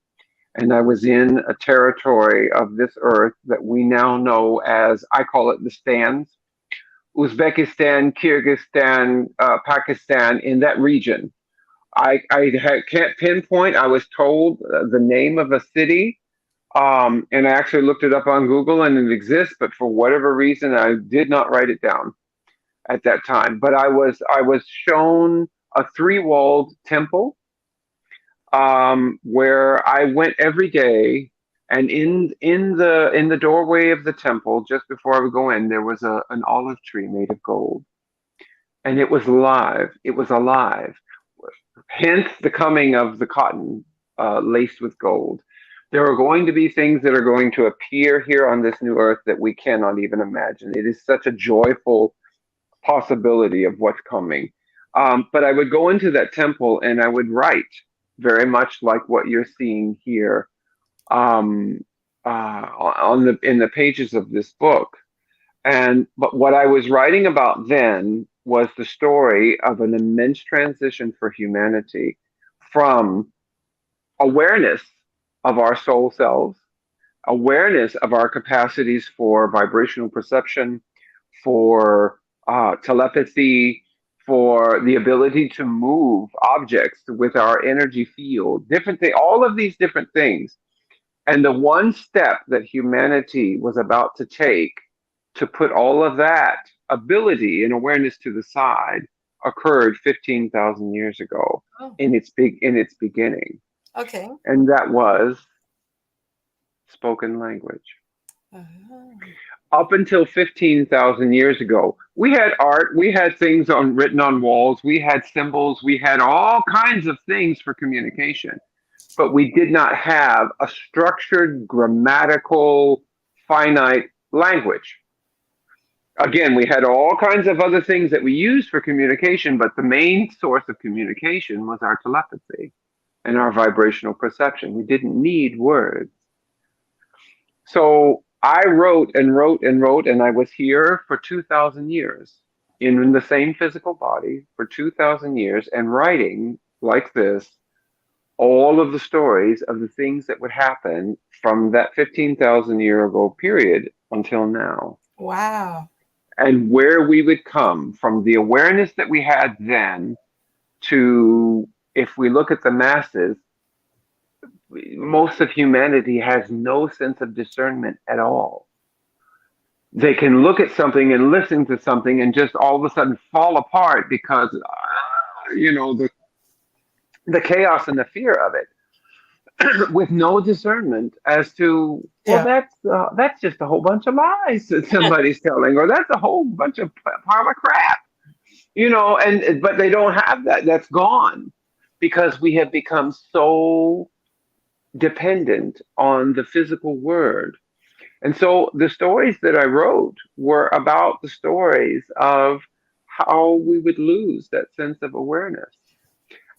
And I was in a territory of this earth that we now know as, I call it the stands, Uzbekistan, Kyrgyzstan, Pakistan, in that region. Can't pinpoint. I was told the name of a city, and I actually looked it up on Google, and it exists. But for whatever reason, I did not write it down at that time. But I was shown a three-walled temple, where I went every day. And in the doorway of the temple, just before I would go in, there was an olive tree made of gold, and it was alive. It was alive. Hence the coming of the cotton, laced with gold. There are going to be things that are going to appear here on this new earth that we cannot even imagine. It is such a joyful possibility of what's coming. But I would go into that temple and I would write very much like what you're seeing here, um, on the in the pages of this book. And but what I was writing about then was the story of an immense transition for humanity from awareness of our soul selves, awareness of our capacities for vibrational perception, for telepathy, for the ability to move objects with our energy field, different thing, all of these different things. And the one step that humanity was about to take to put all of that ability and awareness to the side occurred 15,000 years ago Oh, in its beginning, okay. and that was spoken language. Uh-huh. Up until 15,000 years ago, we had art, we had things on written on walls, we had symbols, we had all kinds of things for communication, but we did not have a structured, grammatical, finite language. Again, we had all kinds of other things that we used for communication, but the main source of communication was our telepathy and our vibrational perception. We didn't need words. So I wrote and wrote and wrote, and I was here for 2,000 years in the same physical body for 2,000 years and writing like this all of the stories of the things that would happen from that 15,000 year ago period until now, Wow. and where we would come from the awareness that we had then to, if we look at the masses, most of humanity has no sense of discernment at all. They can look at something and listen to something and just all of a sudden fall apart because, the chaos and the fear of it, with no discernment as to, well, Yeah. that's just a whole bunch of lies that somebody's telling, or that's a whole bunch of pile of crap, and but they don't have that. That's gone because we have become so dependent on the physical word. And so the stories that I wrote were about the stories of how we would lose that sense of awareness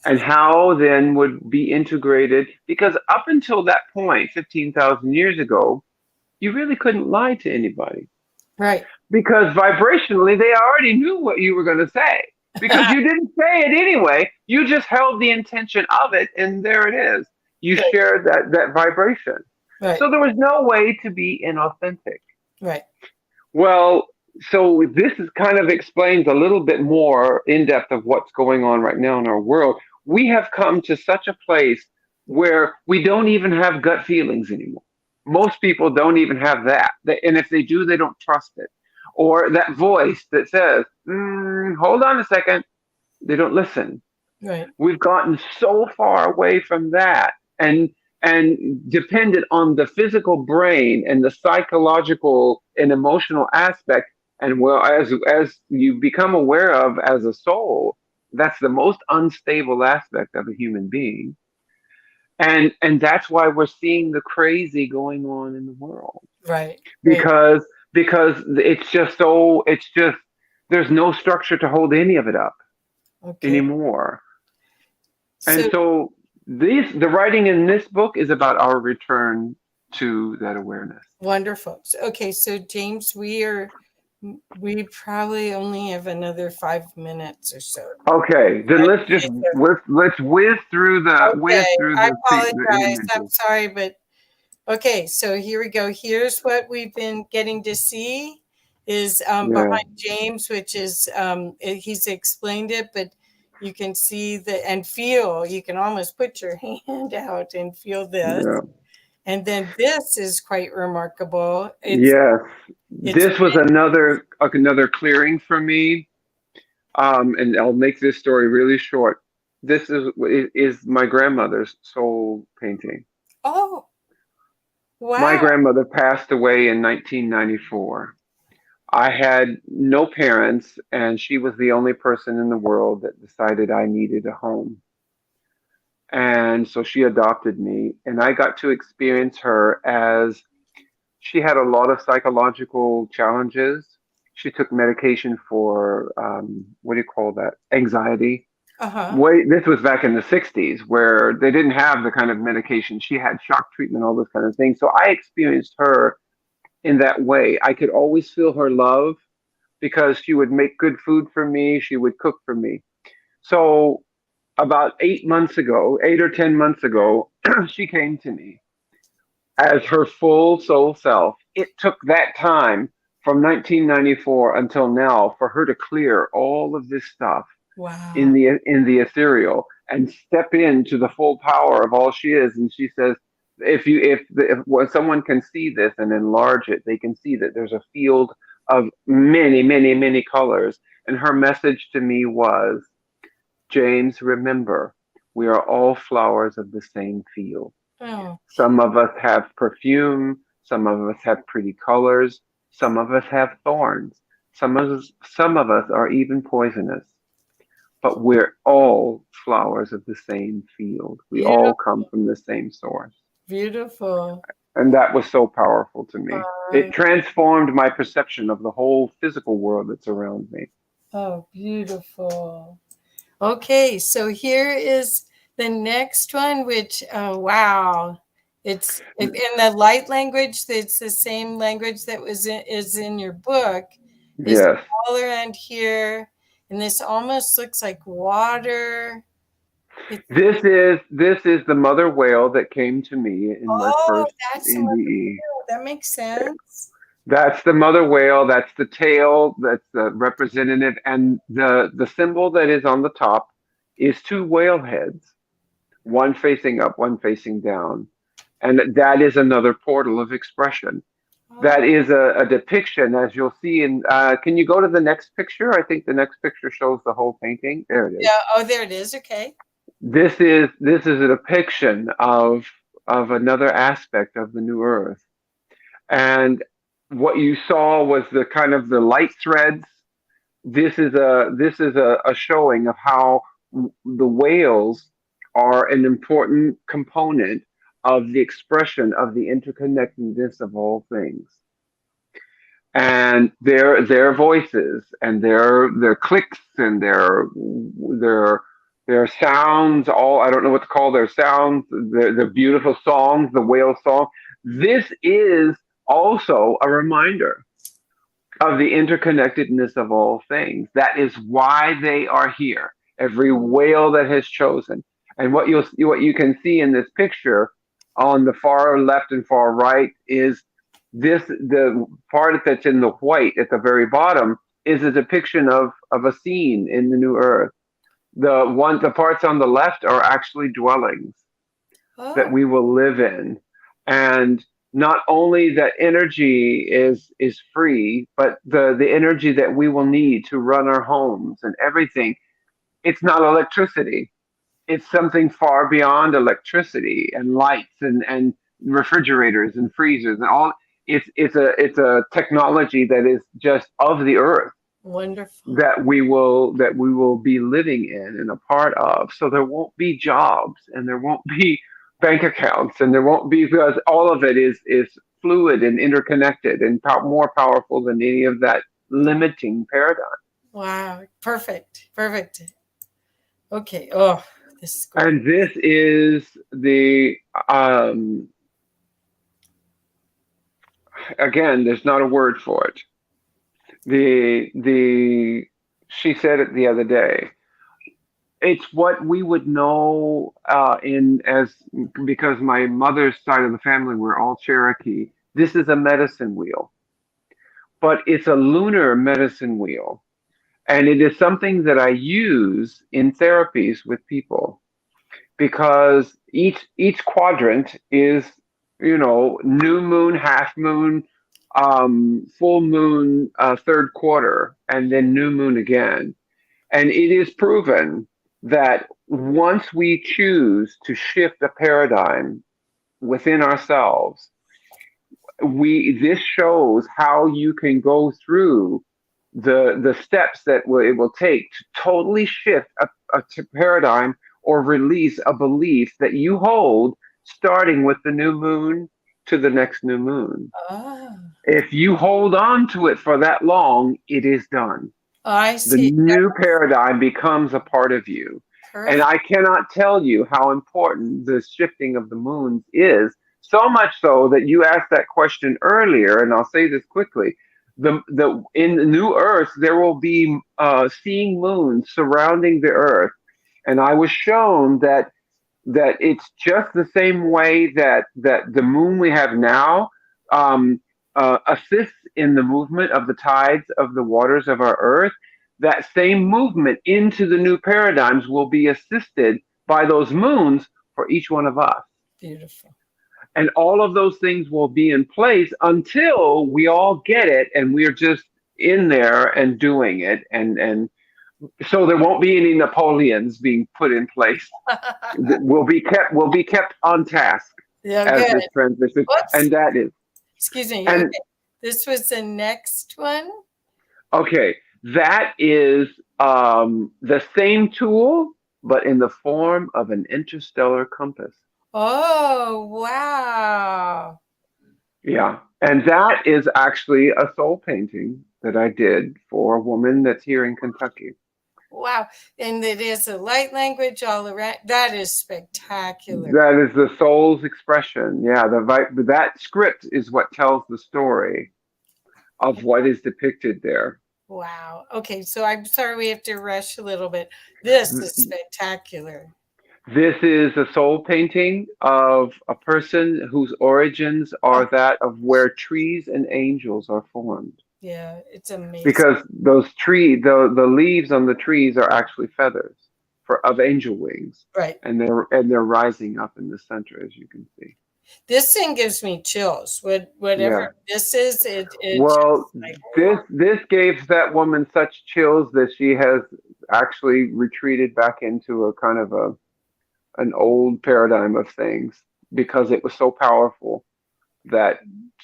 and how then would be integrated. Because up until that point, 15,000 years ago, you really couldn't lie to anybody Right. because vibrationally they already knew what you were going to say because you didn't say it anyway. You just held the intention of it, and there it is. You Right. shared that vibration. Right. So there was no way to be inauthentic. Right. Well, so this is kind of explains a little bit more in depth of what's going on right now in our world. We have come to such a place where we don't even have gut feelings anymore. Most people don't even have that. And if they do, they don't trust it. Or that voice that says, hold on a second, they don't listen. Right. We've gotten so far away from that and dependent on the physical brain and the psychological and emotional aspect. And well, as you become aware of as a soul, that's the most unstable aspect of a human being. And that's why we're seeing the crazy going on in the world. Right. Right. Because it's just there's no structure to hold any of it up Okay. anymore. And So so the writing in this book is about our return to that awareness. wonderful. Okay. So James, we are We probably only have another 5 minutes or so. Okay, then let's just Okay, so, let's whiz through okay, I the apologize. I'm images. sorry, but okay, so here we go. Here's what we've been getting to see is Yeah, behind James, which is he's explained it, but you can see the and feel. You can almost put your hand out and feel this. yeah, And then this is quite remarkable. yes. It's This was another clearing for me. And I'll make this story really short. This is my grandmother's soul painting. oh My wow. grandmother passed away in 1994. I had no parents, and she was the only person in the world that decided I needed a home. And so she adopted me, and I got to experience her as she had a lot of psychological challenges. She took medication for what do you call that? Anxiety. Uh-huh. This was back in the 60s where they didn't have the kind of medication. She had shock treatment, all those kind of things. So I experienced her in that way. I could always feel her love because she would make good food for me. She would cook for me. So about 8 months ago, 8 or 10 months ago, she came to me as her full soul self. It took that time from 1994 until now for her to clear all of this stuff Wow. in the ethereal and step into the full power of all she is. And she says, if when someone can see this and enlarge it, they can see that there's a field of many colors. And her message to me was, James, remember, we are all flowers of the same field. Oh, Some of us have perfume, some of us have pretty colors, some of us have thorns, some of us are even poisonous, but we're all flowers of the same field. We all beautiful, come from the same source. beautiful. And that was so powerful to me. Uh, It transformed my perception of the whole physical world that's around me. oh, beautiful. Okay, so here is the next one, which wow, it's in the light language. It's the same language that is in your book. Is Yes. all around here, and this almost looks like water. It's This is the mother whale that came to me in my oh, first that's the mother NDE. whale. That makes sense. That's the mother whale. That's the tail. That's the representative, and the symbol that is on the top is two whale heads, one facing up, one facing down, and that is another portal of expression. Oh, That is a depiction, as you'll see in. Can you go to the next picture? I think the next picture shows the whole painting. There it is. yeah. Oh, there it is. Okay. This is a depiction of another aspect of the new earth. And what you saw was the kind of the light threads. This is a showing of how the whales are an important component of the expression of the interconnectedness of all things. And their voices and their clicks and their their sounds, all I don't know what to call their sounds, the beautiful songs, the whale song. This is also a reminder of the interconnectedness of all things. That is why they are here. Every whale that has chosen. And what you can see in this picture on the far left and far right is the part that's in the white at the very bottom is a depiction of a scene in the new earth. The parts on the left are actually dwellings that Oh, we will live in. And not only that energy is free, but the energy that we will need to run our homes and everything, it's not electricity. It's something far beyond electricity and lights and refrigerators and freezers and all. It's a technology that is just of the earth wonderful. that we will be living in and a part of. So there won't be jobs and there won't be bank accounts and there won't be, because all of it is fluid and interconnected and more powerful than any of that limiting paradigm. Wow. Perfect. Perfect. Okay. Oh, this is great. And this is the again, there's not a word for it. The she said it the other day. It's what we would know in as because my mother's side of the family were all Cherokee. This is a medicine wheel, but it's a lunar medicine wheel, and it is something that I use in therapies with people because each quadrant is, new moon, half moon, full moon, third quarter, and then new moon again. And it is proven that once we choose to shift a paradigm within ourselves, we this shows how you can go through the steps that it will take to totally shift a paradigm or release a belief that you hold, starting with the new moon to the next new moon. Oh, If you hold on to it for that long, it is done. I The see. new paradigm becomes a part of you. And Perfect. I cannot tell you how important the shifting of the moons is, so much so that you asked that question earlier, and I'll say this quickly. The in the new Earth there will be seeing moons surrounding the Earth, and I was shown that it's just the same way that the moon we have now um, assists in the movement of the tides of the waters of our earth. That same movement into the new paradigms will be assisted by those moons for each one of us. Beautiful. And all of those things will be in place until we all get it and we're just in there and doing it. And so there won't be any Napoleons being put in place. Will be kept on task Yeah, as good. this transition, Whoops. and that is Excuse me. and Okay. This was the next one. okay, that is the same tool, but in the form of an interstellar compass. Oh, wow. Yeah, and that is actually a soul painting that I did for a woman that's here in Kentucky. Wow. And it is a light language all around. That is spectacular. That is the soul's expression. Yeah, that script is what tells the story of what is depicted there. Wow. Okay. So I'm sorry we have to rush a little bit. This is spectacular. This is a soul painting of a person whose origins Oh, are that of where trees and angels are formed. yeah. It's amazing. Because the leaves on the trees are actually feathers of angel wings, Right. and they're rising up in the center, as you can see. This thing gives me chills. Whatever Yeah. this is, it Well, just like, this gave that woman such chills that she has actually retreated back into a kind of an old paradigm of things because it was so powerful that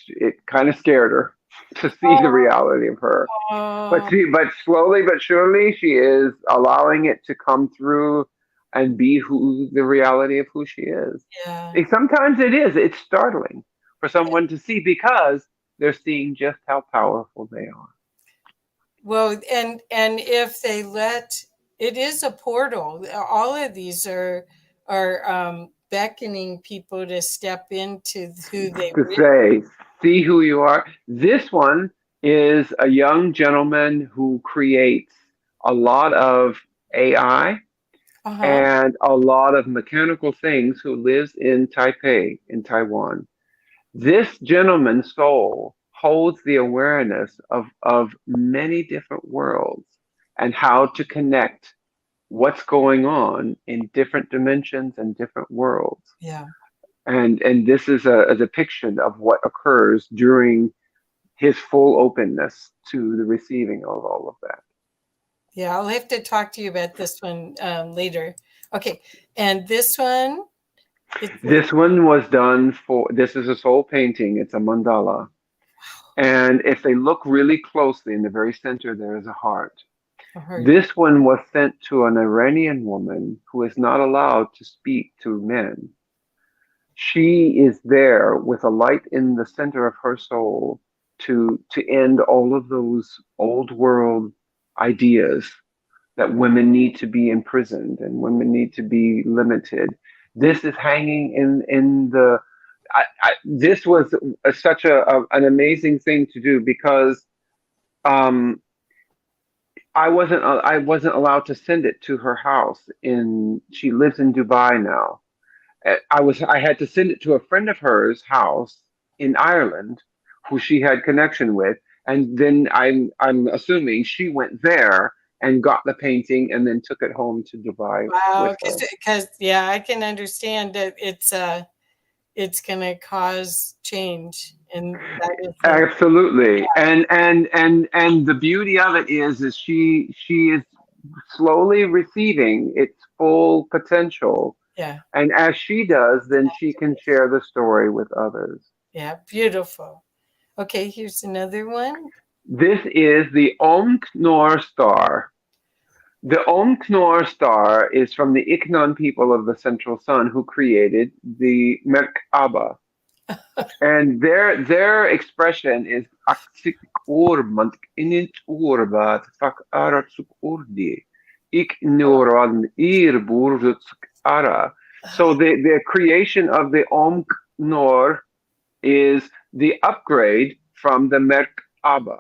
it kind of scared her to see the reality of her. But oh, but slowly but surely, she is allowing it to come through and be who the reality of who she is. yeah. Sometimes it is. It's startling for someone to see because they're seeing just how powerful they are. Well, and if they let, it is a portal. All of these are beckoning people to step into who they To really say, see who you are. This one is a young gentleman who creates a lot of AI uh-huh. and a lot of mechanical things who lives in Taipei, in Taiwan. This gentleman's soul holds the awareness of many different worlds and how to connect what's going on in different dimensions and different worlds. Yeah. And this is a depiction of what occurs during his full openness to the receiving of all of that. Yeah, I'll have to talk to you about this one later. Okay. And this one, it's This one was done for, this is a soul painting, it's a mandala. And if they look really closely in the very center, there is a heart. a heart. This one was sent to an Iranian woman who is not allowed to speak to men. She is there with a light in the center of her soul to end all of those old world ideas that women need to be imprisoned and women need to be limited. This is hanging in the. This was such an amazing thing to do because um, I wasn't allowed to send it to her house in. She lives in Dubai now. I had to send it to a friend of hers house in Ireland, who she had connection with, and then I'm assuming she went there and got the painting and then took it home to Dubai with Wow, her. because yeah, I can understand that it's going to cause change, and that is the Absolutely. And the beauty of it is she is slowly receiving its full potential. yeah, And as she does, then she can share the story with others. yeah, beautiful. Okay, here's another one. This is the Om Knorr star. The Om Knorr star is from the Iknon people of the Central Sun who created the Merkaba. And their expression is aksik ormant init orbat fak aratsuk ordi ignoran irburzutsuk ara. So the creation of the Om Knorr is the upgrade from the Merkaba.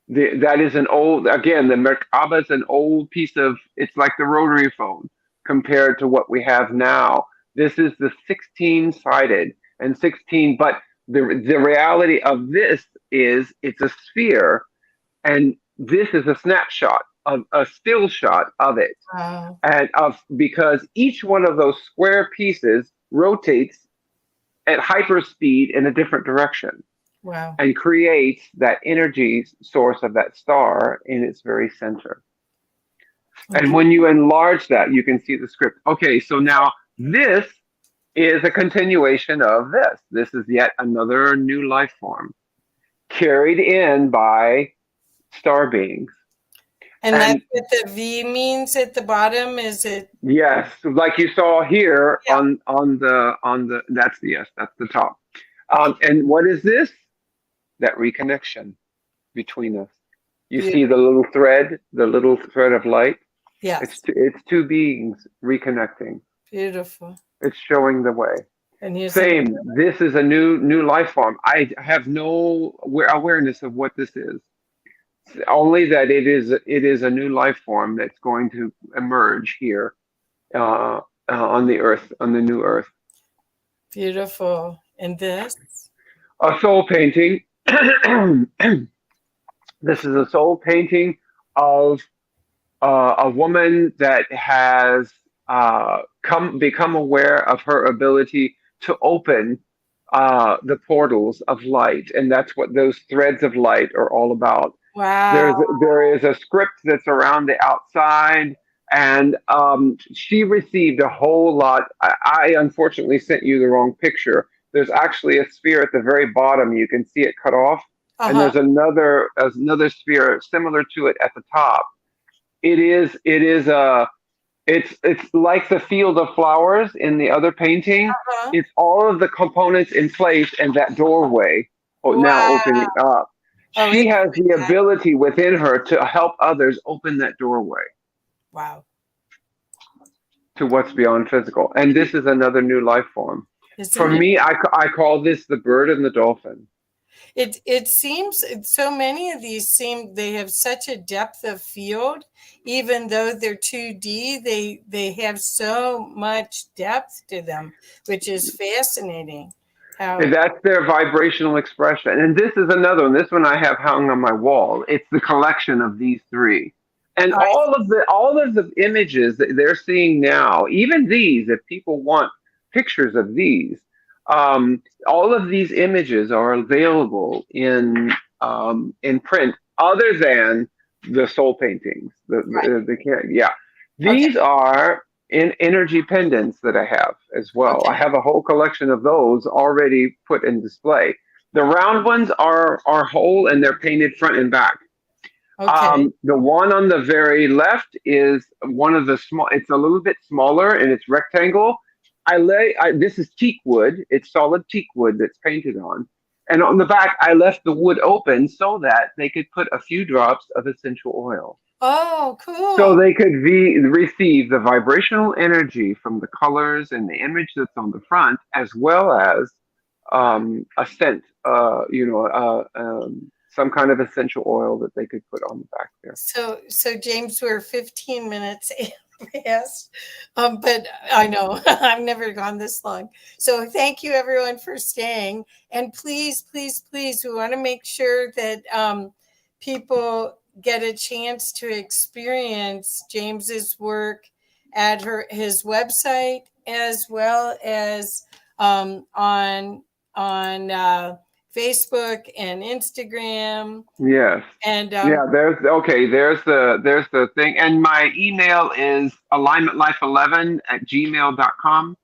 That is an old, again, the Merkaba is an old piece of, it's like the rotary phone compared to what we have now. This is the 16 sided and 16, but the reality of this is it's a sphere, and this is a snapshot of a still shot of it. Wow, And of, because each one of those square pieces rotates at hyperspeed in a different direction wow. and creates that energy source of that star in its very center. And Okay. when you enlarge that, you can see the script. Okay, so now this is a continuation of this. This is yet another new life form carried in by star beings. And that's And what the V means at the bottom. Is it? yes, like you saw here Yeah. on the that's the yes, that's the top. And what is this? That reconnection between us. You see Beautiful. the little thread of light. Yes. It's two beings reconnecting. Beautiful. It's showing the way. And here's another. Same. This is a new life form. I have no awareness of what this is. Only that it is a new life form that's going to emerge here on the earth, on the new earth. Beautiful. And this? A soul painting. This is a soul painting of a woman that has come become aware of her ability to open the portals of light, and that's what those threads of light are all about. Wow. There is a script that's around the outside, and she received a whole lot. I unfortunately sent you the wrong picture. There's actually a sphere at the very bottom. You can see it cut off, and Uh-huh. there's another sphere similar to it at the top. It is a it's like the field of flowers in the other painting. Uh-huh. It's all of the components in place and that doorway now Wow. opening up. Oh, She it's has the fantastic. ability within her to help others open that doorway Wow. to what's beyond physical. And this is another new life form. For Isn't it? me, I call this the bird and the dolphin. It seems so many of these seem they have such a depth of field, even though they're 2D, they have so much depth to them, which is fascinating. And How that's their vibrational expression. And this is another one. This one I have hung on my wall. It's the collection of these three. And I all of the images that they're seeing now, even these, if people want pictures of these, all of these images are available in print, other than the soul paintings. right. The can't, yeah. Okay. These are in energy pendants that I have as well. I Okay. have a whole collection of those already put in display. The round ones are whole and they're painted front and back. Okay. The one on the very left is one of the small. It's a little bit smaller and it's rectangle. This is teak wood. It's solid teak wood that's painted on. And on the back, I left the wood open so that they could put a few drops of essential oil. Oh, So cool. they could receive the vibrational energy from the colors and the image that's on the front, as well as a scent, some kind of essential oil that they could put on the back there. So James, we're 15 minutes past, but I know I've never gone this long. So thank you everyone for staying, and please, please, please, we want to make sure that people get a chance to experience James's work at his website, as well as on Facebook and Instagram. Yes. And Yeah, there's the thing. And my email is alignmentlife11@gmail.com.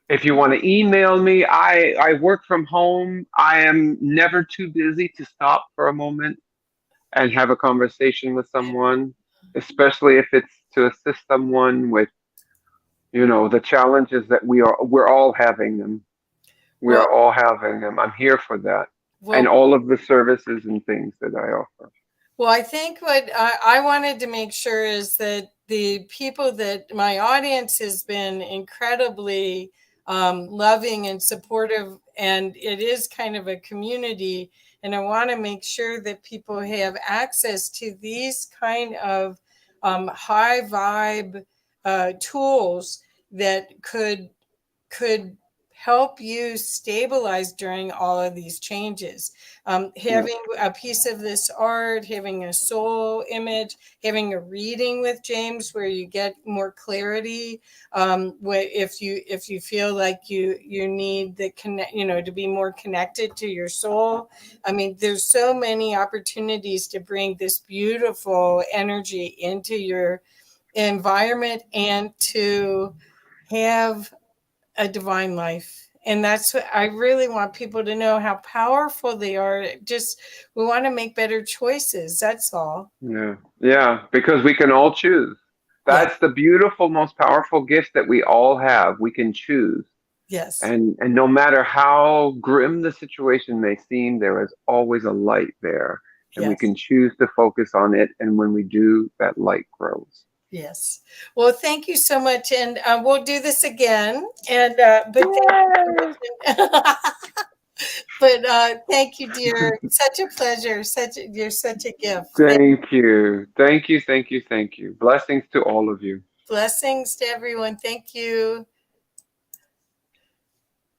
If you want to email me, I work from home. I am never too busy to stop for a moment and have a conversation with someone, especially if it's to assist someone with, the challenges that we're all having them. We well, are all having them. I'm here for that. And well, all of the services and things that I offer. well, I think what I wanted to make sure is that the people that my audience has been incredibly loving and supportive, and it is kind of a community. And I want to make sure that people have access to these kind of high vibe tools that could help you stabilize during all of these changes. Yeah. Having a piece of this art, having a soul image, having a reading with James where you get more clarity. If you feel like you need the connect, to be more connected to your soul. I mean, there's so many opportunities to bring this beautiful energy into your environment and to have a divine life. And that's what I really want people to know, how powerful they are. Just, we want to make better choices. That's all. Yeah. Yeah. Because we can all choose. Yeah. That's the beautiful, most powerful gift that we all have. We can choose. Yes. And no matter how grim the situation may seem, there is always a light there. And we Yes. can choose to focus on it. And when we do, that light grows. Yes. Well, thank you so much. And we'll do this again. And, but thank Yay! you so much. But thank you, dear. Such a pleasure. You're such a gift. Thank you. Thank you. Thank you. Thank you. Blessings to all of you. Blessings to everyone. Thank you.